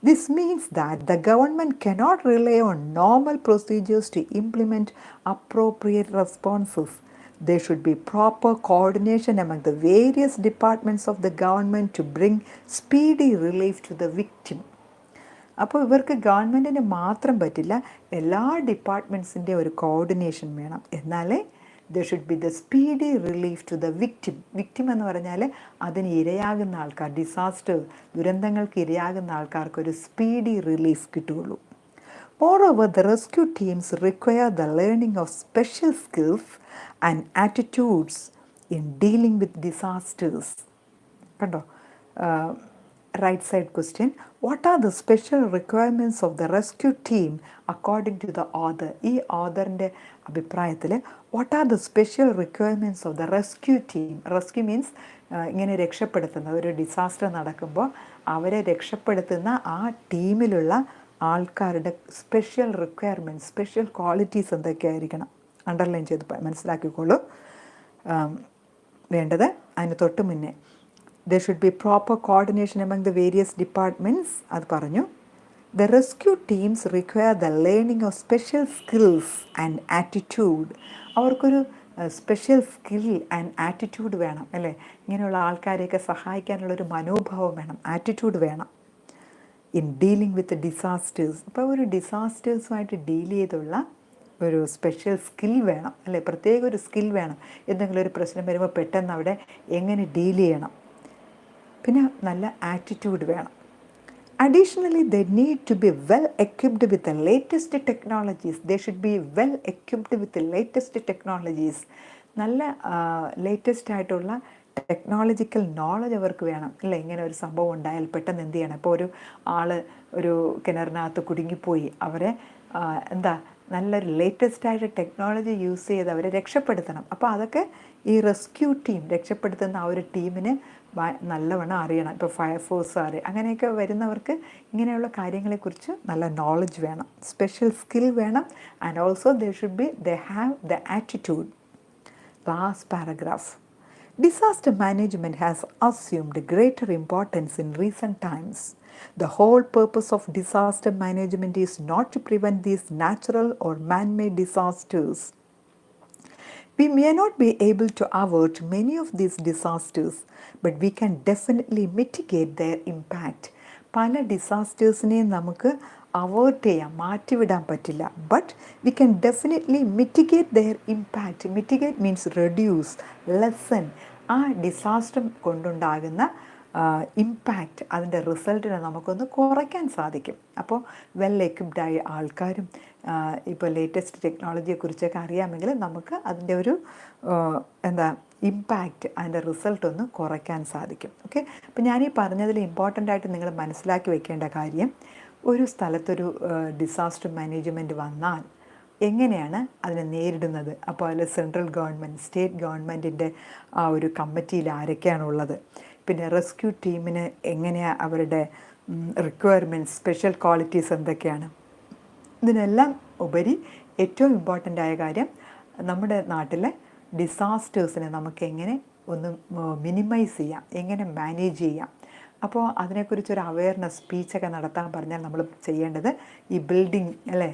This means that the government cannot rely on normal procedures to implement appropriate responses. There should be proper coordination among the various departments of the government to bring speedy relief to the victim. അപ്പോൾ ഇവർക്ക് ഗവൺമെൻറ്റിന് മാത്രം പറ്റില്ല, എല്ലാ ഡിപ്പാർട്ട്മെൻറ്റ്സിൻ്റെ ഒരു coordination വേണം. എന്നാലേ there should be the speedy relief to the victim. Victim എന്ന് പറഞ്ഞാൽ അതിന് ഇരയാകുന്ന ആൾക്കാർ, ഡിസാസ്റ്റർ ദുരന്തങ്ങൾക്ക് ഇരയാകുന്ന ആൾക്കാർക്ക് ഒരു സ്പീഡി റിലീഫ് കിട്ടുകയുള്ളൂ. Moreover, the rescue teams require the learning of special skills and attitudes in dealing with disasters. കണ്ടോ, right side question, what are the special requirements of the rescue team according to the author? ഈ ഓഥറിൻ്റെ അഭിപ്രായത്തിൽ what are the special requirements of the rescue team? Rescue means ഇങ്ങനെ രക്ഷപ്പെടുത്തുന്ന, ഒരു disaster നടക്കുമ്പോൾ അവരെ രക്ഷപ്പെടുത്തുന്ന ആ ടീമിലുള്ള ആൾക്കാരുടെ സ്പെഷ്യൽ റിക്വയർമെൻറ്റ്സ്, സ്പെഷ്യൽ ക്വാളിറ്റീസ് എന്തൊക്കെയായിരിക്കണം? അണ്ടർലൈൻ ചെയ്ത് മനസ്സിലാക്കിക്കോളൂ. വേണ്ടത് അതിന് തൊട്ട് മുന്നേ there should be proper coordination among the various departments. അത് പറഞ്ഞു. The rescue teams require the learning of special skills and attitude. അവർക്കൊരു സ്പെഷ്യൽ സ്കിൽ ആൻഡ് ആറ്റിറ്റ്യൂഡ് വേണം, അല്ലേ? ഇങ്ങനെയുള്ള ആൾക്കാരെയൊക്കെ സഹായിക്കാനുള്ളൊരു മനോഭാവം വേണം, ആറ്റിറ്റ്യൂഡ് വേണം. ഇൻ ഡീലിംഗ് വിത്ത് ഡിസാസ്റ്റേഴ്സ്, ഇപ്പോൾ ഒരു ഡിസാസ്റ്റേഴ്സുമായിട്ട് ഡീൽ ചെയ്തുള്ള ഒരു സ്പെഷ്യൽ സ്കിൽ വേണം, അല്ലേ? പ്രത്യേക ഒരു സ്കിൽ വേണം. എന്തെങ്കിലും ഒരു പ്രശ്നം വരുമ്പോൾ പെട്ടെന്ന് അവിടെ എങ്ങനെ ഡീൽ ചെയ്യണം, പിന്നെ നല്ല ആറ്റിറ്റ്യൂഡ് വേണം. Additionally, they need to be well equipped with the latest technologies. They should be well equipped with the latest technologies. നല്ല ലേറ്റസ്റ്റ് ആയിട്ടുള്ള ടെക്നോളജിക്കൽ നോളജ് അവർക്ക് വേണം, അല്ലേ? ഇങ്ങനെ ഒരു സംഭവം ഉണ്ടായാൽ പെട്ടെന്ന് എന്ത് ചെയ്യണം? ഇപ്പോൾ ഒരു ആൾ ഒരു കിണറിനകത്ത് കുടുങ്ങിപ്പോയി, അവരെ നല്ലൊരു ലേറ്റസ്റ്റ് ആയിട്ട് ടെക്നോളജി യൂസ് ചെയ്ത് അവരെ രക്ഷപ്പെടുത്തണം. അപ്പോൾ അതൊക്കെ ഈ റെസ്ക്യൂ ടീം, രക്ഷപ്പെടുത്തുന്ന ആ ഒരു ടീമിന് നല്ലവണ്ണം അറിയണം. ഇപ്പോൾ ഫയർഫോഴ്സുകാർ അങ്ങനെയൊക്കെ വരുന്നവർക്ക് ഇങ്ങനെയുള്ള കാര്യങ്ങളെക്കുറിച്ച് നല്ല നോളജ് വേണം, സ്പെഷ്യൽ സ്കിൽ വേണം. And also they have the attitude. Last paragraph. Disaster management has assumed greater importance in recent times. The whole purpose of disaster management is not to prevent these natural or man-made disasters. We may not be able to avert many of these disasters, but we can definitely mitigate their impact. പല ഡിസാസ്റ്റേഴ്സിനെയും നമുക്ക് avoid ചെയ്യാം, മാറ്റിവിടാൻ പറ്റില്ല. But we can definitely mitigate their impact. Mitigate means reduce, lessen. ആ disaster കൊണ്ടുണ്ടാകുന്ന impact, അതിൻ്റെ റിസൾട്ടിനെ നമുക്കൊന്ന് കുറയ്ക്കാൻ സാധിക്കും. അപ്പോൾ വെൽ എക്വിപ്ഡായ ആൾക്കാരും ഇപ്പോൾ ലേറ്റസ്റ്റ് ടെക്നോളജിയെക്കുറിച്ചൊക്കെ അറിയാമെങ്കിൽ നമുക്ക് അതിൻ്റെ ഒരു ഇമ്പാക്റ്റ്, അതിൻ്റെ റിസൾട്ട് ഒന്ന് കുറയ്ക്കാൻ സാധിക്കും. ഓക്കെ, അപ്പോൾ ഞാനീ പറഞ്ഞതിൽ ഇമ്പോർട്ടൻ്റ് ആയിട്ട് നിങ്ങൾ മനസ്സിലാക്കി വെക്കേണ്ട കാര്യം, ഒരു സ്ഥലത്തൊരു ഡിസാസ്റ്റർ മാനേജ്മെൻറ്റ് വന്നാൽ എങ്ങനെയാണ് അതിനെ നേരിടുന്നത്. അപ്പോൾ അതിൽ സെൻട്രൽ ഗവൺമെൻറ്, സ്റ്റേറ്റ് ഗവൺമെൻറ്റിൻ്റെ ആ ഒരു കമ്മിറ്റിയിൽ ആരൊക്കെയാണുള്ളത്, പിന്നെ റെസ്ക്യൂ ടീമിന് എങ്ങനെയാണ് അവരുടെ റിക്വയർമെൻറ്റ്സ്, സ്പെഷ്യൽ ക്വാളിറ്റീസ് എന്തൊക്കെയാണ്. ഇതിനെല്ലാം ഉപരി ഏറ്റവും ഇമ്പോർട്ടൻ്റ് ആയ കാര്യം, നമ്മുടെ നാട്ടിലെ ഡിസാസ്റ്റേഴ്സിനെ നമുക്ക് എങ്ങനെ ഒന്ന് മിനിമൈസ് ചെയ്യാം, എങ്ങനെ മാനേജ് ചെയ്യാം. അപ്പോൾ അതിനെക്കുറിച്ചൊരു അവയർനെസ് സ്പീച്ചൊക്കെ നടത്താൻ പറഞ്ഞാൽ നമ്മൾ ചെയ്യേണ്ടത് ഈ ബിൽഡിംഗ്, അല്ലേ,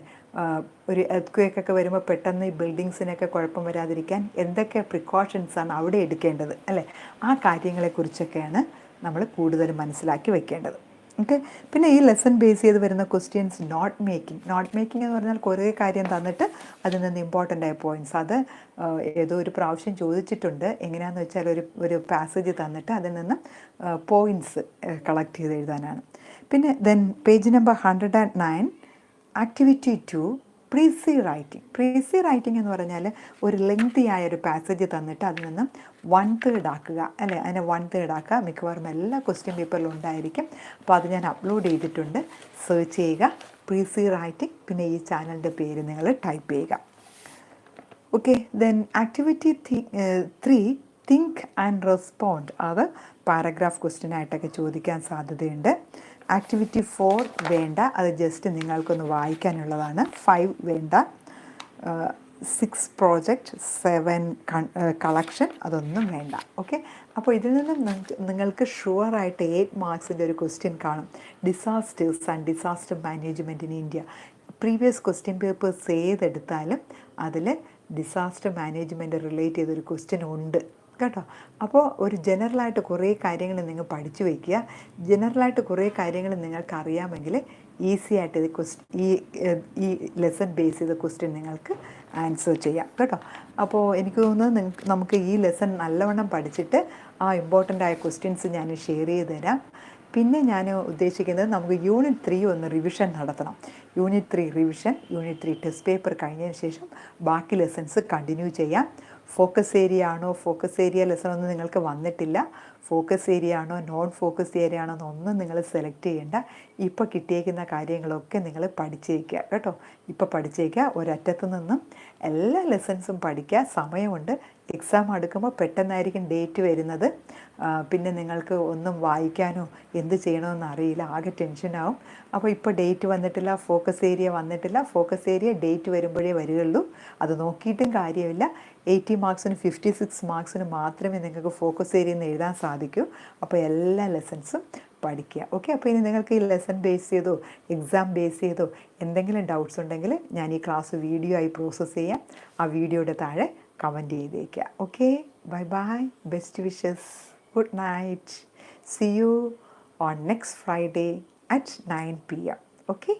ഒരു എർത്ത്ക്വേക്കൊക്കെ വരുമ്പോൾ പെട്ടെന്ന് ഈ ബിൽഡിങ്സിനൊക്കെ കുഴപ്പം വരാതിരിക്കാൻ എന്തൊക്കെ പ്രിക്കോഷൻസാണ് അവിടെ എടുക്കേണ്ടത്, അല്ലേ? ആ കാര്യങ്ങളെക്കുറിച്ചൊക്കെയാണ് നമ്മൾ കൂടുതൽ മനസ്സിലാക്കി വെക്കേണ്ടത്. ഓക്കെ, പിന്നെ ഈ ലെസൺ ബേസ് ചെയ്ത് വരുന്ന ക്വസ്റ്റ്യൻസ്, നോട്ട് മേക്കിംഗ് എന്ന് പറഞ്ഞാൽ കുറേ കാര്യം തന്നിട്ട് അതിൽ നിന്ന് ഇമ്പോർട്ടൻ്റ് ആയ പോയിൻറ്റ്സ്, അത് ഏതോ ഒരു പ്രാവശ്യം ചോദിച്ചിട്ടുണ്ട്. എങ്ങനെയാണെന്ന് വെച്ചാൽ ഒരു പാസേജ് തന്നിട്ട് അതിൽ നിന്ന് പോയിൻറ്റ്സ് കളക്ട് ചെയ്ത് എഴുതാനാണ്. പിന്നെ then page number 109, activity 2, precis writing എന്ന് പറഞ്ഞാൽ ഒരു ലെങ്തി ആയ ഒരു പാസേജ് തന്നിട്ട് അതിൽ നിന്ന് 1/3 ആക്കുക, അല്ലേ? അതിനെ 1/3 ആക്കുക. മിക്കവാറും എല്ലാ ക്വസ്റ്റ്യൻ പേപ്പറിലും ഉണ്ടായിരിക്കും. അപ്പോൾ അത് ഞാൻ അപ്ലോഡ് ചെയ്തിട്ടുണ്ട്, സെർച്ച് ചെയ്യുക, പ്രീസി റൈറ്റിംഗ്. പിന്നെ ഈ ചാനലിൻ്റെ പേര് നിങ്ങൾ ടൈപ്പ് ചെയ്യുക. Okay, then activity 3, think and respond. അത് പാരഗ്രാഫ് ക്വസ്റ്റ്യൻ ആയിട്ടൊക്കെ ചോദിക്കാൻ സാധ്യതയുണ്ട്. ആക്ടിവിറ്റി 4 വേണ്ട, അത് ജസ്റ്റ് നിങ്ങൾക്കൊന്ന് വായിക്കാനുള്ളതാണ്. 5 വേണ്ട. 6 പ്രോജക്റ്റ്, 7 കളക്ഷൻ, അതൊന്നും വേണ്ട. ഓക്കെ, അപ്പോൾ ഇതിൽ നിന്നും നിങ്ങൾക്ക് ഷുവറായിട്ട് 8 മാർക്സിൻ്റെ ഒരു ക്വസ്റ്റ്യൻ കാണും. Disasters and disaster management in India. Previous question papers ഏതെടുത്താലും അതിൽ ഡിസാസ്റ്റർ മാനേജ്മെൻറ്റ് റിലേറ്റ് ചെയ്തൊരു ക്വസ്റ്റ്യൻ ഉണ്ട് കേട്ടോ. അപ്പോൾ ഒരു ജനറലായിട്ട് കുറേ കാര്യങ്ങൾ നിങ്ങൾ പഠിച്ചു വയ്ക്കുക. ജനറലായിട്ട് കുറേ കാര്യങ്ങൾ നിങ്ങൾക്ക് അറിയാമെങ്കിൽ ഈസി ആയിട്ട് ഈ ലെസൺ ബേസ് ചെയ്ത ക്വസ്റ്റ്യൻ നിങ്ങൾക്ക് ആൻസർ ചെയ്യാം കേട്ടോ. അപ്പോൾ എനിക്ക് തോന്നുന്നത് നമുക്ക് ഈ ലെസൺ നല്ലവണ്ണം പഠിച്ചിട്ട് ആ ഇമ്പോർട്ടൻ്റ് ആയ ക്വസ്റ്റ്യൻസ് ഞാൻ ഷെയർ ചെയ്ത് തരാം. പിന്നെ ഞാൻ ഉദ്ദേശിക്കുന്നത് നമുക്ക് യൂണിറ്റ് 3 ഒന്ന് റിവിഷൻ നടത്തണം. Unit 3 revision, unit 3 test paper കഴിഞ്ഞതിന് ശേഷം ബാക്കി ലെസൺസ് കണ്ടിന്യൂ ചെയ്യാം. ഫോക്കസ് ഏരിയ ആണോ, ഫോക്കസ് ഏരിയ ലെസൺ ഒന്നും നിങ്ങൾക്ക് വന്നിട്ടില്ല, ഫോക്കസ് ഏരിയ ആണോ നോൺ ഫോക്കസ് ഏരിയ ആണോ എന്നൊന്നും നിങ്ങൾ സെലക്ട് ചെയ്യേണ്ട. ഇപ്പോൾ കിട്ടിയേക്കുന്ന കാര്യങ്ങളൊക്കെ നിങ്ങൾ പഠിച്ചേക്കുക കേട്ടോ. ഇപ്പോൾ പഠിച്ചേക്കുക. ഒരറ്റത്തു നിന്നും എല്ലാ ലെസൺസും പഠിക്കുക. സമയമുണ്ട്. എക്സാം അടുക്കുമ്പോൾ പെട്ടെന്നായിരിക്കും ഡേറ്റ് വരുന്നത്. പിന്നെ നിങ്ങൾക്ക് ഒന്നും വായിക്കാനോ എന്ത് ചെയ്യണമെന്ന് അറിയില്ല, ആകെ ടെൻഷനാവും. അപ്പോൾ ഇപ്പോൾ ഡേറ്റ് വന്നിട്ടില്ല, ഫോക്കസ് ഏരിയ വന്നിട്ടില്ല. ഫോക്കസ് ഏരിയ ഡേറ്റ് വരുമ്പോഴേ വരികയുള്ളൂ. അത് നോക്കിയിട്ടും കാര്യമില്ല. 80 മാർക്സിന് 56 മാർക്സിന് മാത്രമേ നിങ്ങൾക്ക് ഫോക്കസ് ഏരിയയിൽ നിന്ന് എഴുതാൻ സാധിക്കൂ. അപ്പോൾ എല്ലാ ലെസൺസും പഠിക്കുക. ഓക്കെ. അപ്പോൾ ഇനി നിങ്ങൾക്ക് ഈ ലെസൺ ബേസ് ചെയ്തോ എക്സാം ബേസ് ചെയ്തോ എന്തെങ്കിലും ഡൗട്ട്സ് ഉണ്ടെങ്കിൽ ഞാൻ ഈ ക്ലാസ് വീഡിയോ ആയി പ്രോസസ്സ് ചെയ്യാം. ആ വീഡിയോയുടെ താഴെ കമൻറ്റ് ചെയ്തേക്കുക. Okay, bye bye, best wishes, good night, see you on next Friday at 9 p.m. Okay.